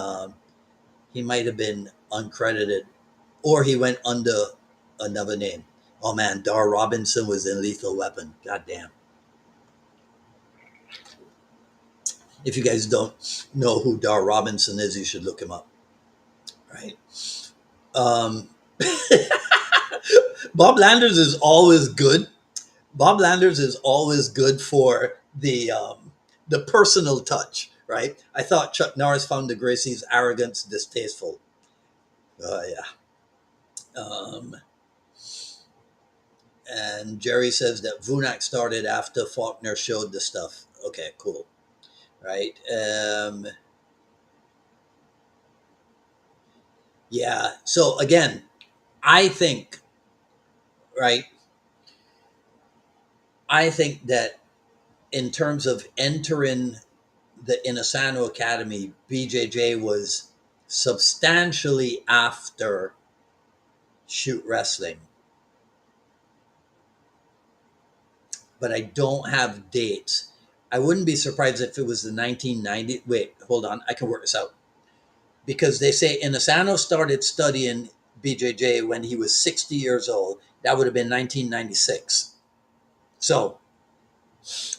uncredited, or he went under another name. Oh man, Dar Robinson was in Lethal Weapon. God damn! If you guys don't know who Dar Robinson is, you should look him up. Right? Um, Bob Landers is always good. Bob Landers is always good for the personal touch, right? I thought Chuck Norris found the Gracies' arrogance distasteful. Yeah. Um, and Jerry says that Vunak started after Faulkner showed the stuff. Okay, cool. Right. Yeah. So again, I think, right, I think that in terms of entering the Inasano Academy, BJJ was substantially after shoot wrestling, but I don't have dates. I wouldn't be surprised if it was the 1990. Wait, hold on. I can work this out. Because they say Inasano started studying BJJ when he was 60 years old. That would have been 1996. So,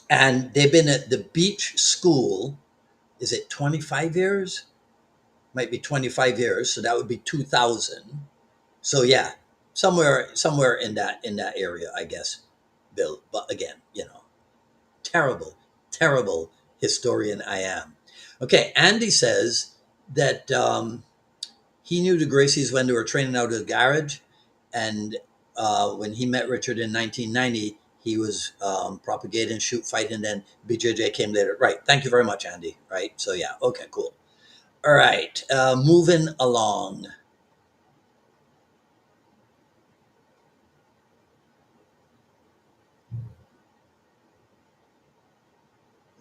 and they've been at the beach school, is it 25 years? Might be 25 years. So that would be 2000. So yeah, somewhere in that area, I guess, Bill. But again, terrible, terrible historian I am. Okay, Andy says that he knew the Gracies when they were training out of the garage, and when he met Richard in 1990, he was propagating shoot fight, and then BJJ came later. Right. Thank you very much, Andy. Right. So yeah. Okay. Cool. All right. Moving along.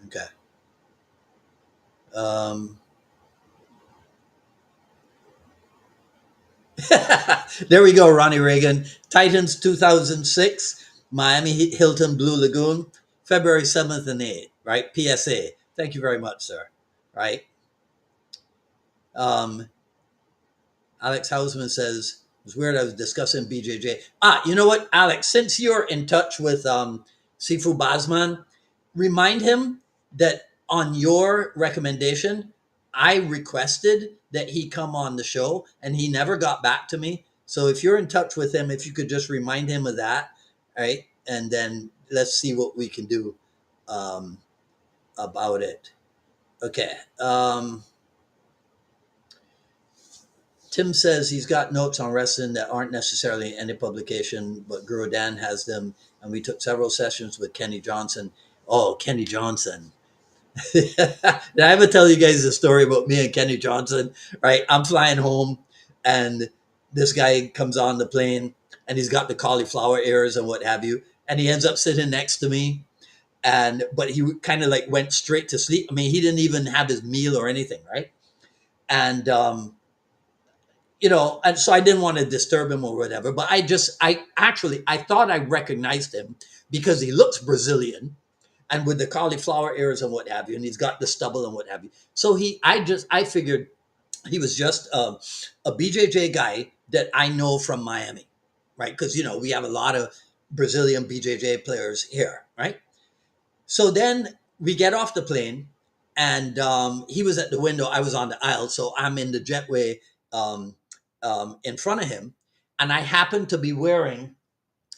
Okay. Um, there we go, Ronnie Reagan. Titans 2006, Miami Hilton Blue Lagoon. February 7th and 8th, right? PSA. Thank you very much, sir. Right? Um, Alex Hausman says, it was weird. I was discussing BJJ. You know what, Alex, since you're in touch with Sifu Basman, remind him that on your recommendation, I requested that he come on the show and he never got back to me. So if you're in touch with him, if you could just remind him of that, right? And then let's see what we can do um, about it. Okay. Tim says he's got notes on wrestling that aren't necessarily in any publication, but Guru Dan has them. And we took several sessions with Kenny Johnson. Oh, Kenny Johnson. Did I ever tell you guys the story about me and Kenny Johnson? Right. I'm flying home and this guy comes on the plane and he's got the cauliflower ears and what have you. And he ends up sitting next to me. But he kind of like went straight to sleep. I mean, he didn't even have his meal or anything. Right. And, and so I didn't want to disturb him or whatever, but I thought I recognized him because he looks Brazilian and with the cauliflower ears and what have you, and he's got the stubble and what have you. So I figured he was just a BJJ guy that I know from Miami, right? Because, we have a lot of Brazilian BJJ players here, right? So then we get off the plane, and he was at the window. I was on the aisle, so I'm in the jetway um, in front of him, and I happen to be wearing.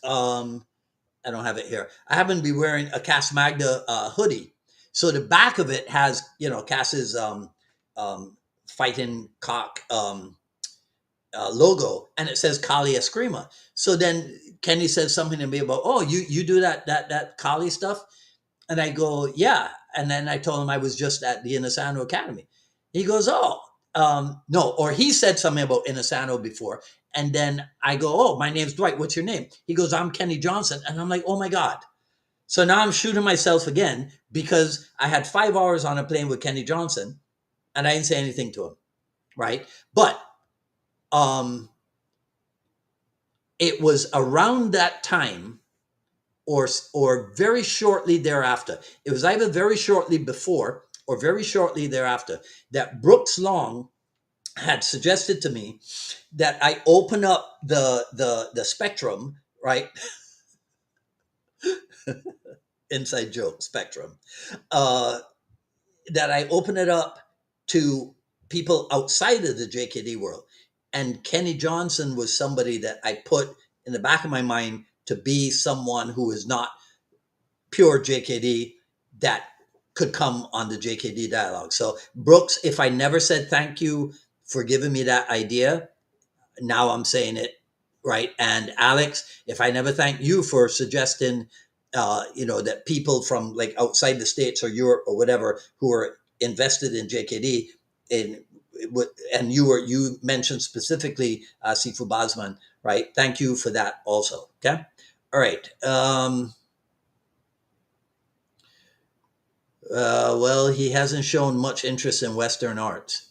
I don't have it here. I happen to be wearing a Cas Magda hoodie, so the back of it has Cass's fighting cock logo, and it says Kali Eskrima. So then Kenny says something to me about, oh, you do that Kali stuff. And I go, yeah. And then I told him I was just at the Inasano Academy. He goes, oh, no. Or he said something about Inasano before. And then I go, oh, my name's Dwight. What's your name? He goes, I'm Kenny Johnson. And I'm like, oh my God. So now I'm shooting myself again because I had 5 hours on a plane with Kenny Johnson and I didn't say anything to him. Right. But it was around that time or very shortly thereafter. It was either very shortly before or very shortly thereafter that Brooks Long had suggested to me that I open up the spectrum, right? Inside joke, spectrum. Uh, that I open it up to people outside of the JKD world. And Kenny Johnson was somebody that I put in the back of my mind to be someone who is not pure JKD that could come on the JKD dialogue. So Brooks, if I never said thank you for giving me that idea, now I'm saying it, right? And Alex, if I never thank you for suggesting, that people from like outside the States or Europe or whatever who are invested in JKD, in and you mentioned specifically Sifu Basman, right? Thank you for that also. Okay, all right. Well, he hasn't shown much interest in Western arts.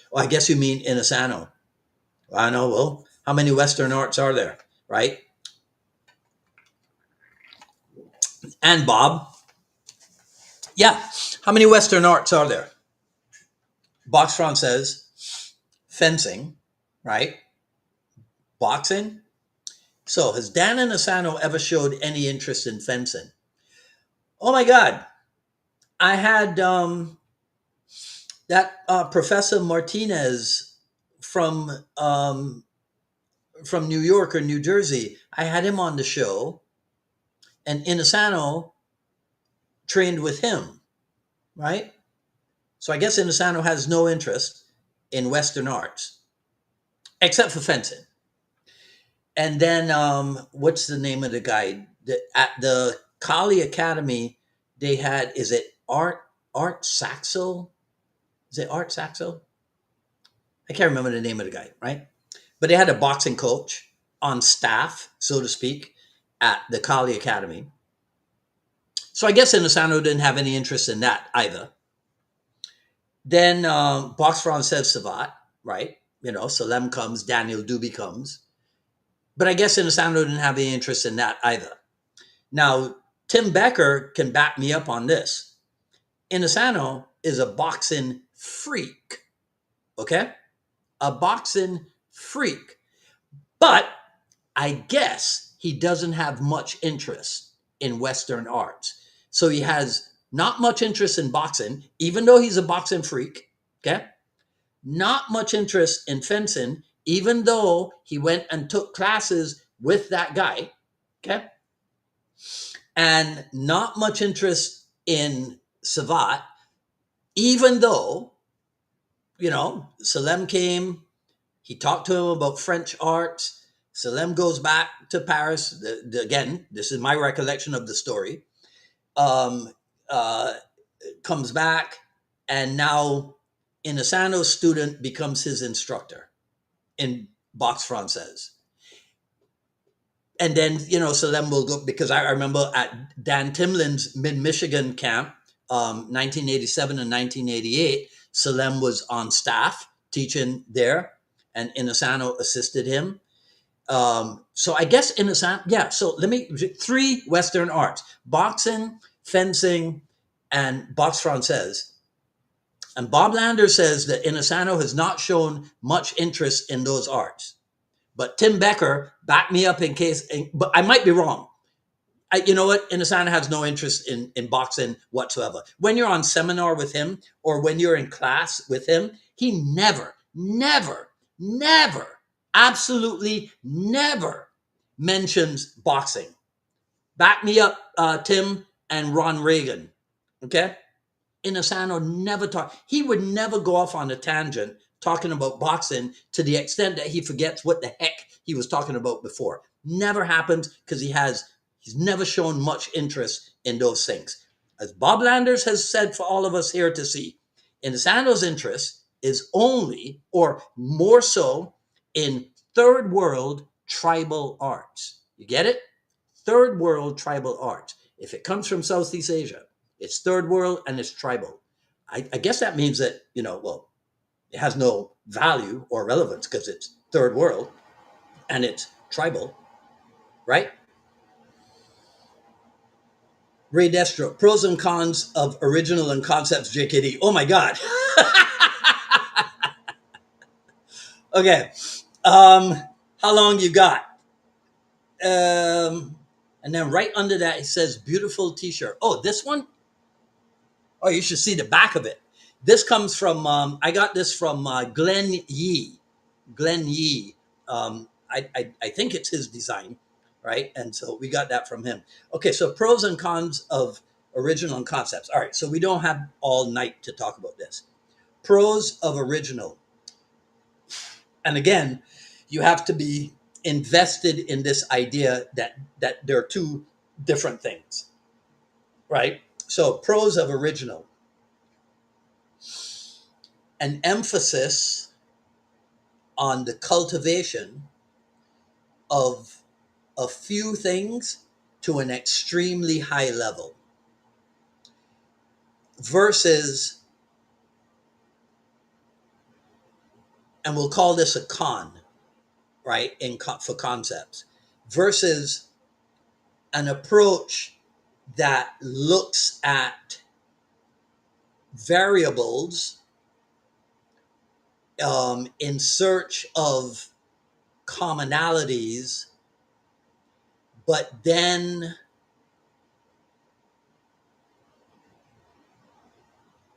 Well, I guess you mean in Asano. I know. Well, how many Western arts are there, right? And Bob, yeah, how many Western arts are there? Boxfront says fencing, right? Boxing. So has Dan and Asano ever showed any interest in fencing? Oh my God, I had that Professor Martinez from New York or New Jersey. I had him on the show, and Inasano trained with him, right? So I guess Inasano has no interest in Western arts except for fencing. And then what's the name of the guy? At the Kali Academy, they had, is it Art Saxo? Is it Art Saxo? I can't remember the name of the guy, right? But they had a boxing coach on staff, so to speak, at the Kali Academy. So I guess Inasano didn't have any interest in that either. Then Boxfron says Savat, right? Salem comes, Daniel Duby comes. But I guess Inasano didn't have any interest in that either. Now, Tim Becker can back me up on this. Inosano is a boxing freak. Okay? A boxing freak. But I guess he doesn't have much interest in Western arts. So he has not much interest in boxing, even though he's a boxing freak. Okay? Not much interest in fencing, even though he went and took classes with that guy. Okay? And not much interest in Savat, even though, Salem came, he talked to him about French art. Salem goes back to Paris. Again, this is my recollection of the story. Um, uh, Comes back, and now Inosano's student becomes his instructor in boxe française. And then, Salem will go, because I remember at Dan Timlin's Mid Michigan camp, 1987 and 1988, Salem was on staff teaching there, and Inosano assisted him. So I guess Inosano, yeah. So let me, three Western arts: boxing, fencing, and boxe française. And Bob Lander says that Inosano has not shown much interest in those arts. But Tim Becker, back me up in case, but I might be wrong. You know what? Inosano has no interest in boxing whatsoever. When you're on seminar with him or when you're in class with him, he never, never, never, absolutely never mentions boxing. Back me up, Tim and Ron Reagan. Okay? Inosano never talked. He would never go off on a tangent talking about boxing to the extent that he forgets what the heck he was talking about before. Never happened because he's never shown much interest in those things. As Bob Landers has said for all of us here to see, Inosano's interest is only or more so in third world tribal arts. You get it? Third world tribal arts. If it comes from Southeast Asia, it's third world and it's tribal. I guess that means that, well, it has no value or relevance because it's third world and it's tribal, right? Ray Destro, pros and cons of original and concepts JKD. Oh my God. Okay. Um, how long you got? And then right under that, it says beautiful t-shirt. Oh, this one? Oh, you should see the back of it. This comes from, I got this from Glenn Yee. Glenn Yee. I think it's his design, right? And so we got that from him. Okay, so pros and cons of original and concepts. All right, so we don't have all night to talk about this. Pros of original. And again, you have to be invested in this idea that there are two different things, right? So pros of original. An emphasis on the cultivation of a few things to an extremely high level versus, and we'll call this a con, right, for concepts, versus an approach that looks at variables in search of commonalities, but then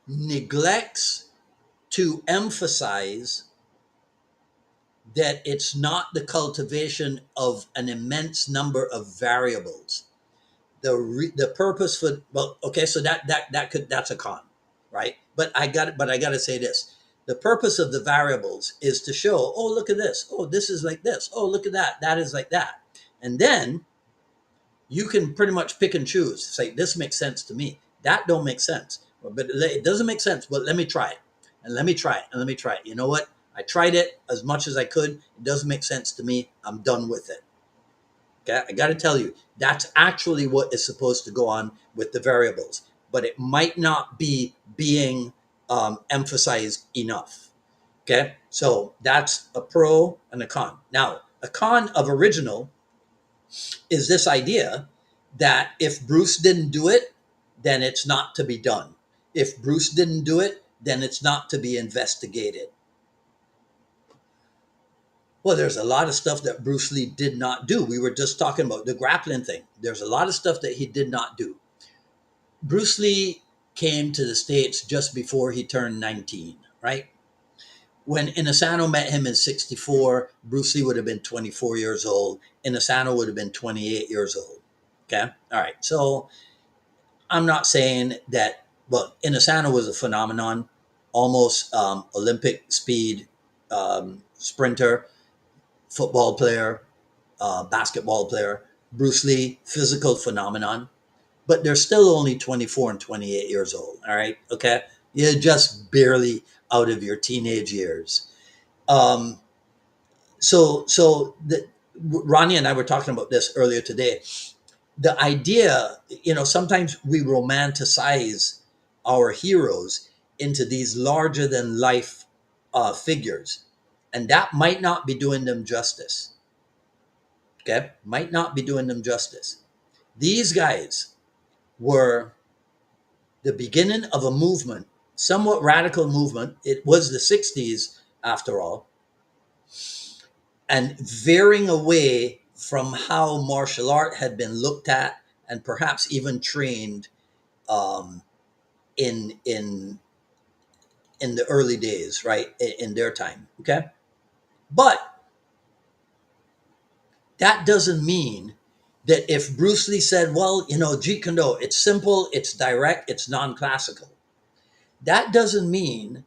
neglects to emphasize that it's not the cultivation of an immense number of variables. The purpose for, well, okay, so that's a con, right? But I got to say this: the purpose of the variables is to show, oh, look at this, oh, this is like this, oh, look at that, that is like that, and then you can pretty much pick and choose. Say, this makes sense to me. That don't make sense. But it doesn't make sense. But let me try it. And let me try it. And let me try it. You know what? I tried it as much as I could. It doesn't make sense to me. I'm done with it. Okay? I got to tell you, that's actually what is supposed to go on with the variables. But it might not be being emphasized enough. Okay? So that's a pro and a con. Now, a con of original is this idea that if Bruce didn't do it, then it's not to be done. If Bruce didn't do it, then it's not to be investigated. Well, there's a lot of stuff that Bruce Lee did not do. We were just talking about the grappling thing. There's a lot of stuff that he did not do. Bruce Lee came to the States just before he turned 19, right? When Inosanto met him in 64, Bruce Lee would have been 24 years old. Inosanto would have been 28 years old. Okay. All right. So I'm not saying that, well, Inosanto was a phenomenon, almost Olympic speed sprinter, football player, basketball player. Bruce Lee, physical phenomenon, but they're still only 24 and 28 years old. All right. Okay. You're just barely out of your teenage years. Um, so Ronnie and I were talking about this earlier today. The idea, sometimes we romanticize our heroes into these larger than life figures, and that might not be doing them justice. Okay, might not be doing them justice. These guys were the beginning of a movement, somewhat radical movement. It was the 60s, after all, and veering away from how martial art had been looked at and perhaps even trained um, in in the early days, right, in their time. Okay, but that doesn't mean that if Bruce Lee said, "Well, Jeet Kune Do, it's simple, it's direct, it's non-classical," that doesn't mean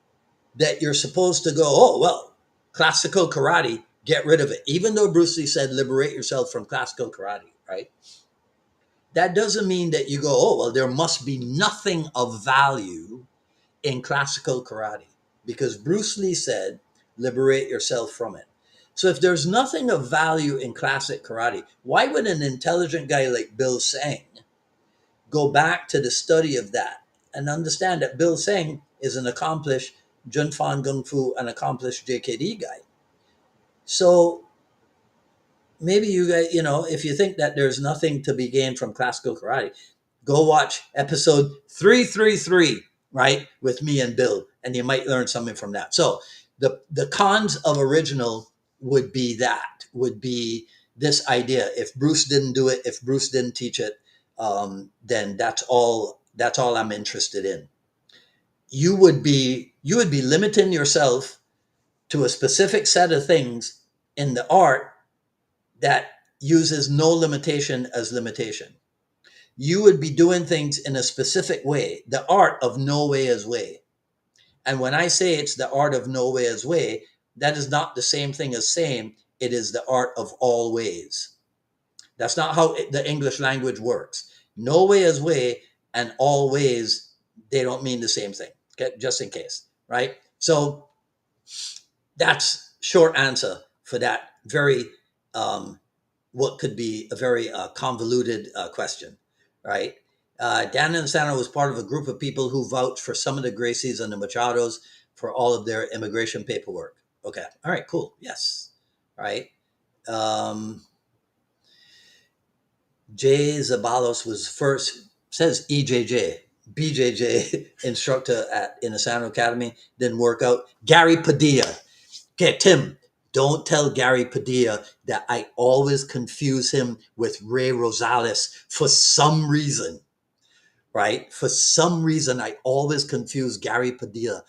that you're supposed to go, "Oh well, classical karate, get rid of it." Even though Bruce Lee said, "Liberate yourself from classical karate," right? That doesn't mean that you go, "Oh well, there must be nothing of value in classical karate," because Bruce Lee said, "Liberate yourself from it." So if there's nothing of value in classic karate, why would an intelligent guy like Bill Sang go back to the study of that and understand that Bill Sang is an accomplished Jun Fan Gung Fu, an accomplished JKD guy? So maybe you guys, if you think that there's nothing to be gained from classical karate, go watch episode 333, right, with me and Bill, and you might learn something from that. So the cons of original would be this idea: if Bruce didn't do it, if Bruce didn't teach it, then that's all I'm interested in. You would be limiting yourself to a specific set of things in the art that uses no limitation as limitation. You would be doing things in a specific way, the art of no way is way. And when I say it's the art of no way is way, that is not the same thing as saying it is the art of all ways. That's not how the English language works. No way is way and all ways, they don't mean the same thing. Okay, just in case, right? So that's short answer for that very what could be a very convoluted question, right? Dan Insano was part of a group of people who vouched for some of the Gracies and the Machados for all of their immigration paperwork. Okay. All right, cool. Yes. All right. Um, Jay Zabalos was first, says EJJ, BJJ instructor at Insano Academy. Didn't work out. Gary Padilla. Okay, Tim, don't tell Gary Padilla that I always confuse him with Ray Rosales for some reason, right? For some reason, I always confuse Gary Padilla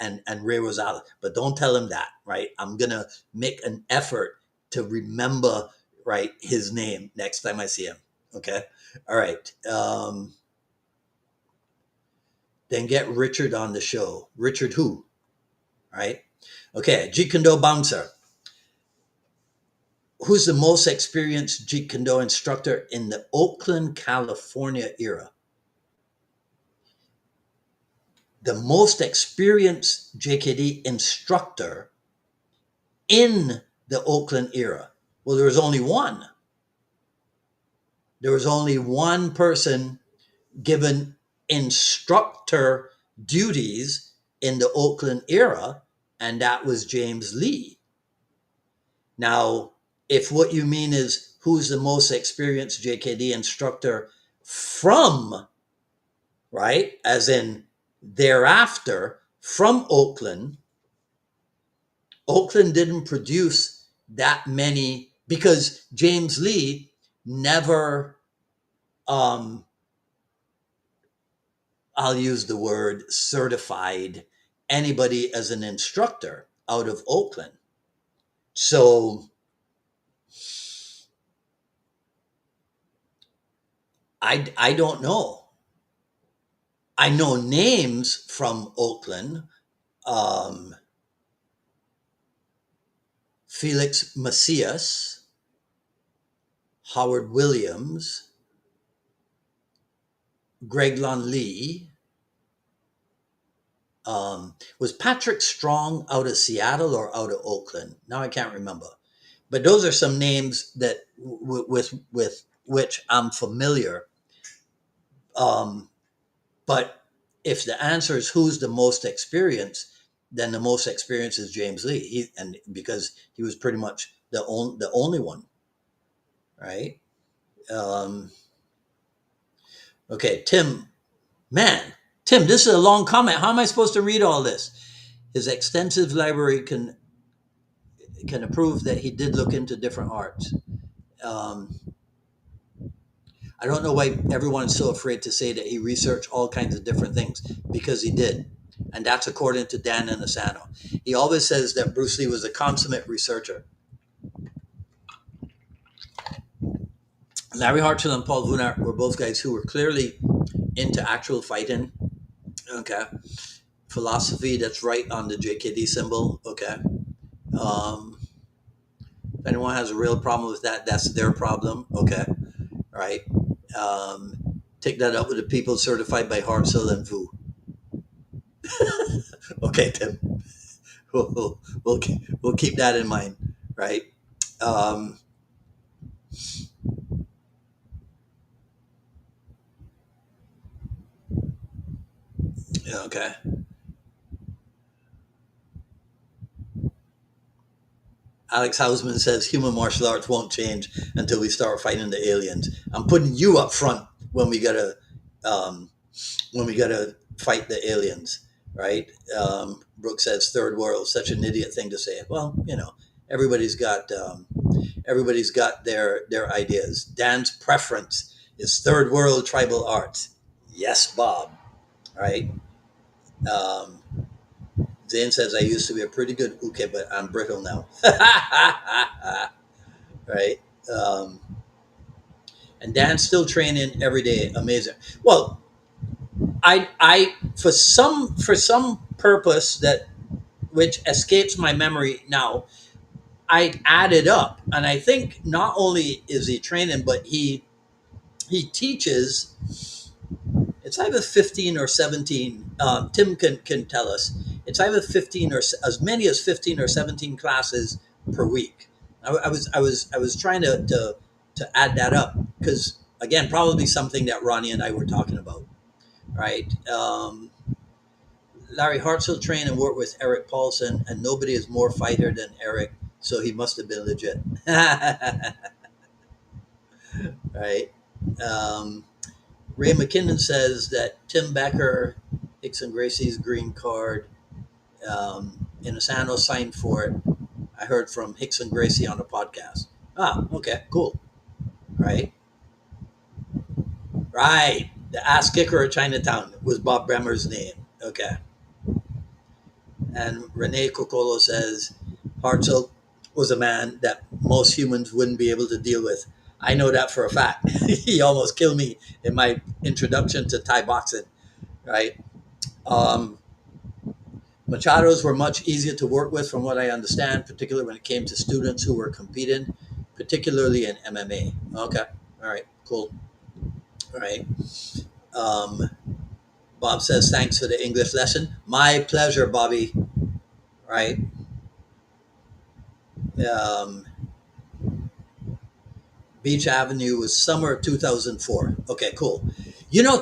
and Ray Rosales, but don't tell him that, right? I'm going to make an effort to remember, right, his name next time I see him, okay? All right. Then get Richard on the show. Richard who, right? Okay, Jeet Kune Do bouncer. Who's the most experienced Jeet Kune Do instructor in the Oakland, California era? The most experienced JKD instructor in the Oakland era. Well, there was only one. There was only one person given instructor duties in the Oakland era, and that was James Lee. Now, if what you mean is who's the most experienced JKD instructor from, right? As in thereafter, from Oakland. Oakland didn't produce that many because James Lee never, um, I'll use the word certified anybody as an instructor out of Oakland. So I don't know. I know names from Oakland. Um, Felix Macias, Howard Williams, Greg Lon Lee. Was Patrick Strong out of Seattle or out of Oakland? Now I can't remember. But those are some names that with which I'm familiar. Um, but if the answer is who's the most experienced, then the most experienced is James Lee. And because he was pretty much the only one, right? Um, okay, Tim, man, Tim, this is a long comment. How am I supposed to read all this? His extensive library can prove that he did look into different arts. Um, I don't know why everyone is so afraid to say that he researched all kinds of different things, because he did. And that's according to Dan Inosanto. He always says that Bruce Lee was a consummate researcher. Larry Hartsell and Paul Vunart were both guys who were clearly into actual fighting. Okay. Philosophy that's right on the JKD symbol. Okay. Um, if anyone has a real problem with that, that's their problem. Okay. Right. Take that up with the people certified by Hartzell and Vu. Okay, Tim. We'll keep that in mind, right? Um, okay. Alex Hausman says human martial arts won't change until we start fighting the aliens. I'm putting you up front when um, we gotta fight the aliens, right? Brooke says third world, such an idiot thing to say. Well, everybody's got everybody's got their ideas. Dan's preference is third world tribal arts. Yes, Bob. Right. Um, Zane says I used to be a pretty good uke, but I'm brittle now. Right. Um, and Dan's still training every day. Amazing. Well, I for some purpose that which escapes my memory now, I added up, and I think not only is he training, but he teaches. It's either 15 or 17. Tim can tell us. It's either 15 or as many as 15 or 17 classes per week. I was trying to add that up because, again, probably something that Ronnie and I were talking about, right? Larry Hartzell trained and worked with Eric Paulson, and nobody is more fighter than Eric, so he must have been legit. Right. Um, Ray McKinnon says that Tim Becker, Hickson Gracie's green card, Inosano signed for it. I heard from Hickson Gracie on the podcast. Ah, okay, cool. Right. Right. The ass kicker of Chinatown was Bob Bremer's name. Okay. And Renee Cocolo says Hartzell was a man that most humans wouldn't be able to deal with. I know that for a fact. He almost killed me in my introduction to Thai boxing, right? Um, Machados were much easier to work with, from what I understand, particularly when it came to students who were competing, particularly in MMA. Okay, all right, cool. All right. Um, Bob says thanks for the English lesson. My pleasure, Bobby. Right. Um, Beach Avenue was summer 2004. Okay, cool.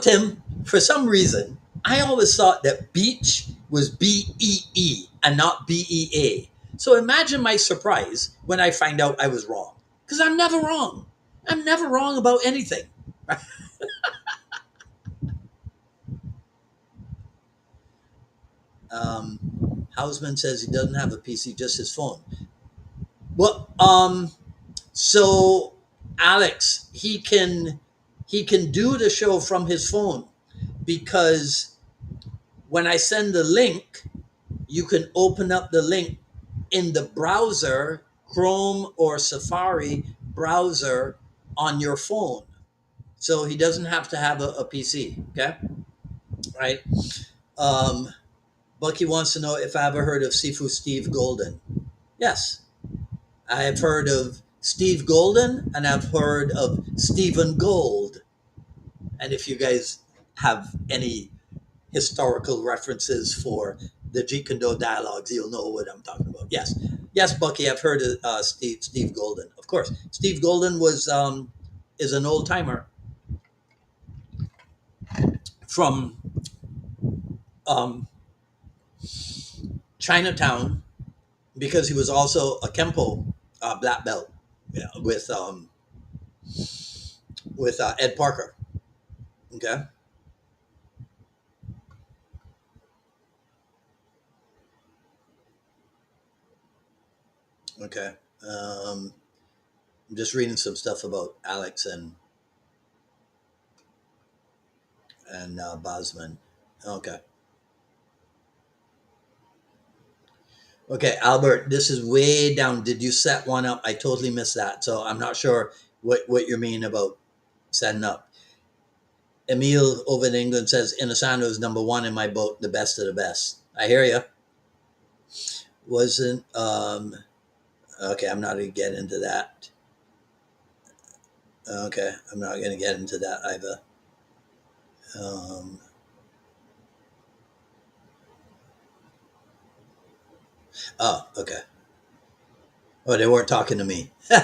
Tim, for some reason, I always thought that beach was BEE and not BEA. So imagine my surprise when I find out I was wrong. Because I'm never wrong. I'm never wrong about anything. Hausman says he doesn't have a PC, just his phone. Well, so Alex, he can do the show from his phone because when I send the link, you can open up the link in the browser, Chrome or Safari browser on your phone. So he doesn't have to have a PC. Okay, right? Um, Bucky wants to know if I ever heard of Sifu Steve Golden. Yes, I have heard of Steve Golden and I've heard of Stephen Gold. And if you guys have any historical references for the Jeet Kune dialogues, you'll know what I'm talking about. Yes, yes, Bucky, I've heard of Steve Golden. Of course, Steve Golden was is an old timer from um, Chinatown because he was also a Kempo black belt, yeah, with Ed Parker. Okay, okay. Um, I'm just reading some stuff about Alex and Bosman. Okay. Okay, Albert, this is way down. Did you set one up? I totally missed that. So I'm not sure what you mean about setting up. Emil over in England says Inosano is number one in my book, the best of the best. I hear you. Wasn't okay, I'm not gonna get into that. Okay, I'm not gonna get into that either. Um, oh, okay. Oh, they weren't talking to me. All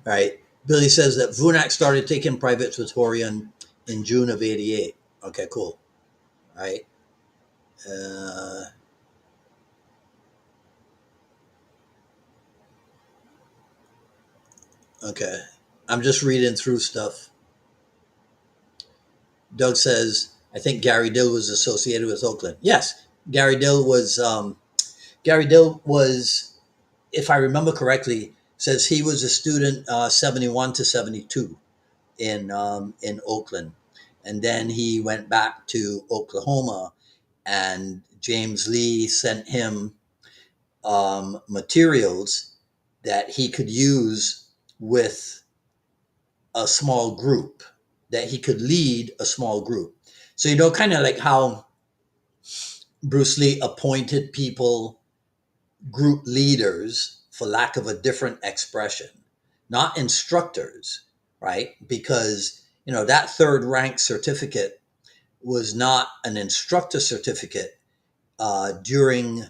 right. Billy says that Vunak started taking privates with Horian in June of '88. Okay, cool. All right. Uh, okay. I'm just reading through stuff. Doug says, I think Gary Dill was associated with Oakland. Yes, Gary Dill was. Gary Dill was, if I remember correctly, says he was a student 71 to 72 in Oakland, and then he went back to Oklahoma, and James Lee sent him materials that he could use with a small group, that he could lead a small group. So, kind of like how Bruce Lee appointed people group leaders, for lack of a different expression, not instructors, right? Because, that third rank certificate was not an instructor certificate during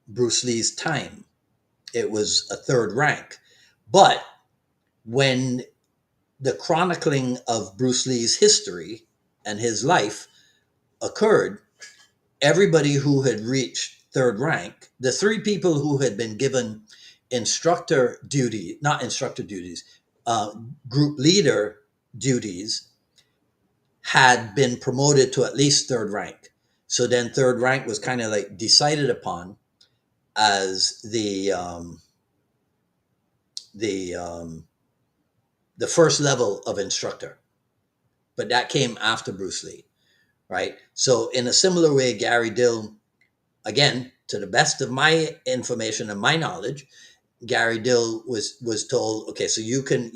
Bruce Lee's time. It was a third rank. But when the chronicling of Bruce Lee's history and his life occurred, everybody who had reached third rank, the three people who had been given not instructor duties, uh, group leader duties, had been promoted to at least third rank. So then third rank was kind of like decided upon as the the first level of instructor, but that came after Bruce Lee, right? So in a similar way, Gary Dill, again, to the best of my information and my knowledge, Gary Dill was told, okay, so you can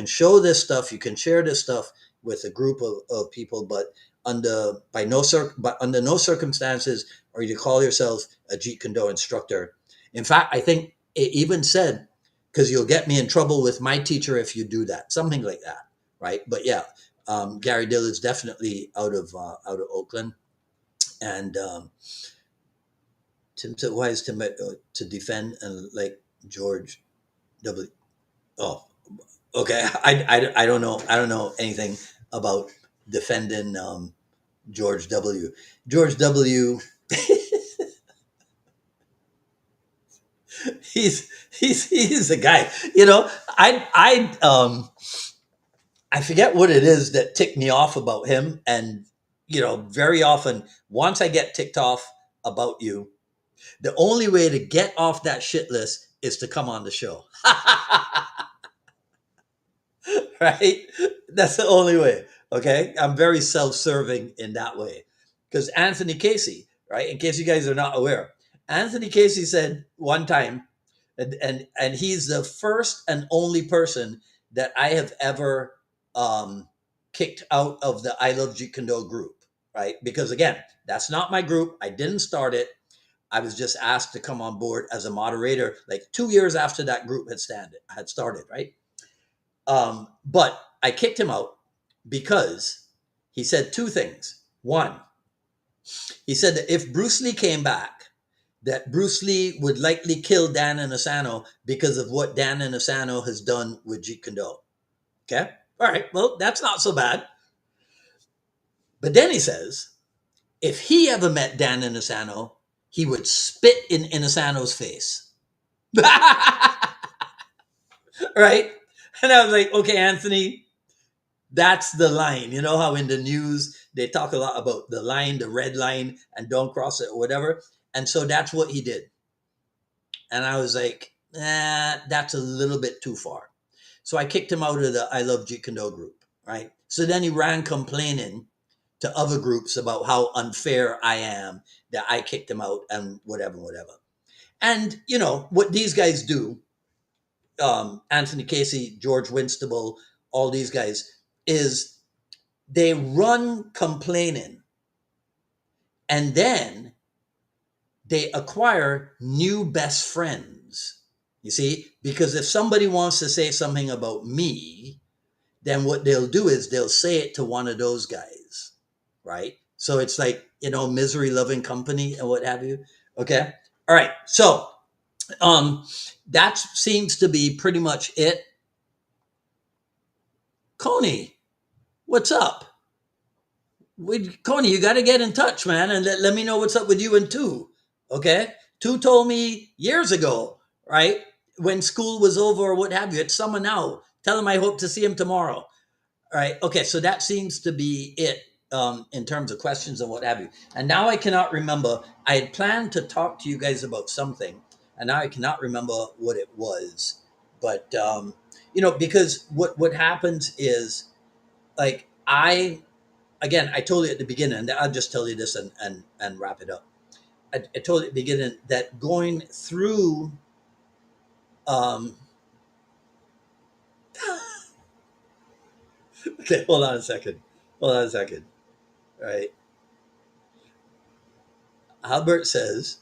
show this stuff, you can share this stuff with a group of people, but under no circumstances are you to call yourself a Jeet Kune Do instructor. In fact, I think it even said, because you'll get me in trouble with my teacher if you do that, something like that, right? But yeah, Gary Dill is definitely out of Oakland, and Tim said, "Why is Tim to defend and like George W?" Oh, okay. I don't know. I don't know anything about defending George W. George W. He's a guy. You know, I forget what it is that ticked me off about him, and very often once I get ticked off about you, the only way to get off that shit list is to come on the show. Right? That's the only way. Okay. I'm very self serving in that way. Because Anthony Casey, right? In case you guys are not aware, Anthony Casey said one time, and he's the first and only person that I have ever kicked out of the I Love Jeet Kune Do group, right? Because again, that's not my group. I didn't start it. I was just asked to come on board as a moderator like 2 years after that group had started, right? But I kicked him out because he said two things. One, he said that if Bruce Lee came back, that Bruce Lee would likely kill Dan Inosanto because of what Dan Inosanto has done with Jeet Kune Do. Okay? All right, well, that's not so bad. But then he says, if he ever met Dan Inosanto, he would spit in Inosanto's face. Right? And I was like, okay, Anthony, that's the line. You know how in the news they talk a lot about the line, the red line, and don't cross it or whatever. And so that's what he did. And I was like, that's a little bit too far. So I kicked him out of the I Love Jeet Kune Do group, right? So then he ran complaining to other groups about how unfair I am, that I kicked him out and whatever, whatever. And what these guys do, Anthony Casey, George Winstable, all these guys, is they run complaining and then they acquire new best friends. You see, because if somebody wants to say something about me, then what they'll do is they'll say it to one of those guys, right? So it's like, misery loving company and what have you. Okay. All right. So um that seems to be pretty much it. Coney, what's up? Coney, you got to get in touch, man, and let me know what's up with you and Two. Okay, Two told me years ago, right, when school was over or what have you. It's summer now. Tell him I hope to see him tomorrow. All right. Okay. So that seems to be it in terms of questions and what have you. And now I cannot remember. I had planned to talk to you guys about something, and now I cannot remember what it was. But because what happens is, like, again, I told you at the beginning, and I'll just tell you this and wrap it up. I told you at the beginning that going through, um, okay, hold on a second. Hold on a second. All right. Albert says,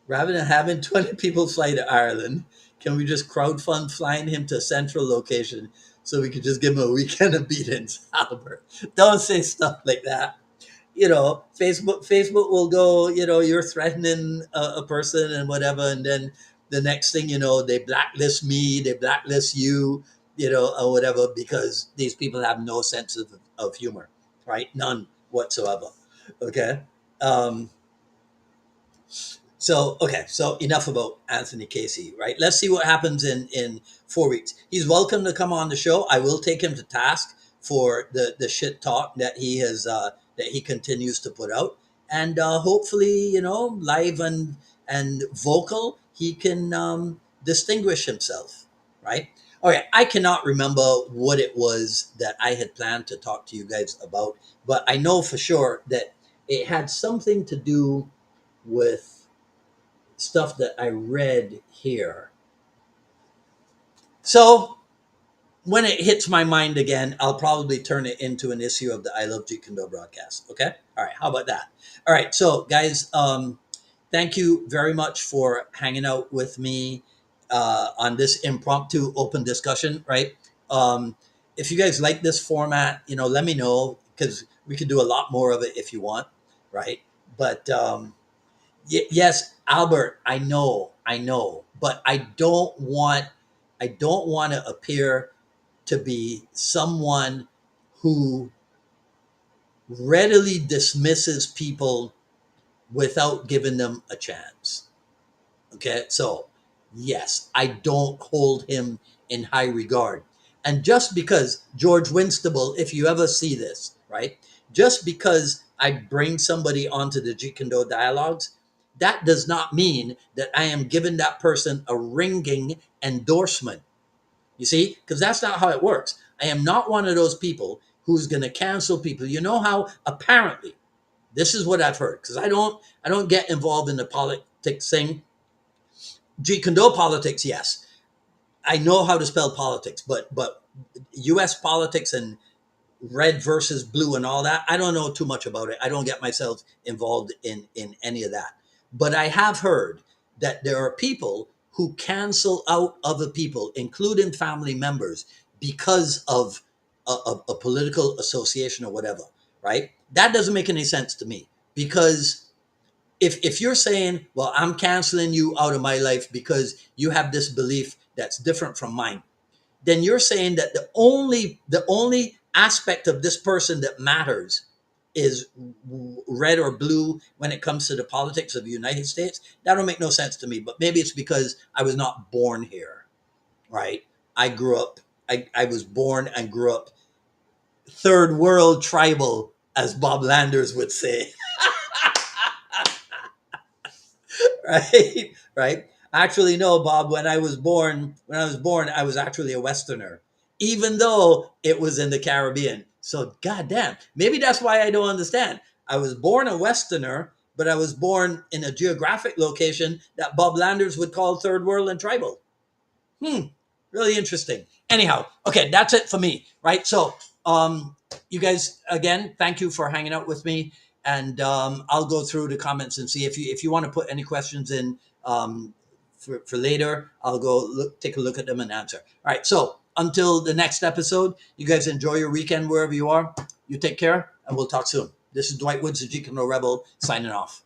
rather than having 20 people fly to Ireland, can we just crowdfund flying him to a central location so we could just give him a weekend of beatings? Albert, don't say stuff like that. Facebook will go, you're threatening a person and whatever, and then the next thing you know, they blacklist me, they blacklist you, or whatever, because these people have no sense of humor, right? None whatsoever. Okay. um so okay, so enough about Anthony Casey, right? Let's see what happens in 4 weeks. He's welcome to come on the show. I will take him to task for the shit talk that he has that he continues to put out, and hopefully, live and vocal, he can distinguish himself, right? All right, I cannot remember what it was that I had planned to talk to you guys about, but I know for sure that it had something to do with stuff that I read here. So when it hits my mind again, I'll probably turn it into an issue of the I Love Jeet Kune Do broadcast. Okay. All right. How about that? All right. So guys, thank you very much for hanging out with me on this impromptu open discussion. Right. If you guys like this format, let me know, because we could do a lot more of it if you want. Right. But yes, Albert, I know, but I don't want to appear to be someone who readily dismisses people without giving them a chance. Okay, so yes, I don't hold him in high regard. And just because George Winstable, if you ever see this, right, just because I bring somebody onto the Jeet Kune Do dialogues, that does not mean that I am giving that person a ringing endorsement. You see, because that's not how it works. I am not one of those people who's going to cancel people. You know how apparently this is what I've heard because I don't get involved in the politics thing. Jeet Kune Do politics, yes, I know how to spell politics, but U.S. politics and red versus blue and all that, I don't know too much about it. I don't get myself involved in any of that. But I have heard that there are people who cancel out other people, including family members, because of a political association or whatever. Right? That doesn't make any sense to me because if you're saying, well, I'm canceling you out of my life because you have this belief that's different from mine, then you're saying that the only aspect of this person that matters is red or blue when it comes to the politics of the United States. That don't make no sense to me. But maybe it's because I was not born here, right? I grew up. I was born and grew up third world tribal, as Bob Landers would say. Right? Right? Actually, no, Bob. When I was born, I was actually a Westerner, even though it was in the Caribbean. So, goddamn, maybe that's why I don't understand. I was born a Westerner, but I was born in a geographic location that Bob Landers would call third world and tribal. Hmm. Really interesting. Anyhow, okay, that's it for me. Right. So, you guys, again, thank you for hanging out with me, and I'll go through the comments and see if you want to put any questions in for later. I'll go take a look at them and answer. All right. So until the next episode, you guys enjoy your weekend wherever you are. You take care, and we'll talk soon. This is Dwight Woods, the Jeet Kune Do Rebel, signing off.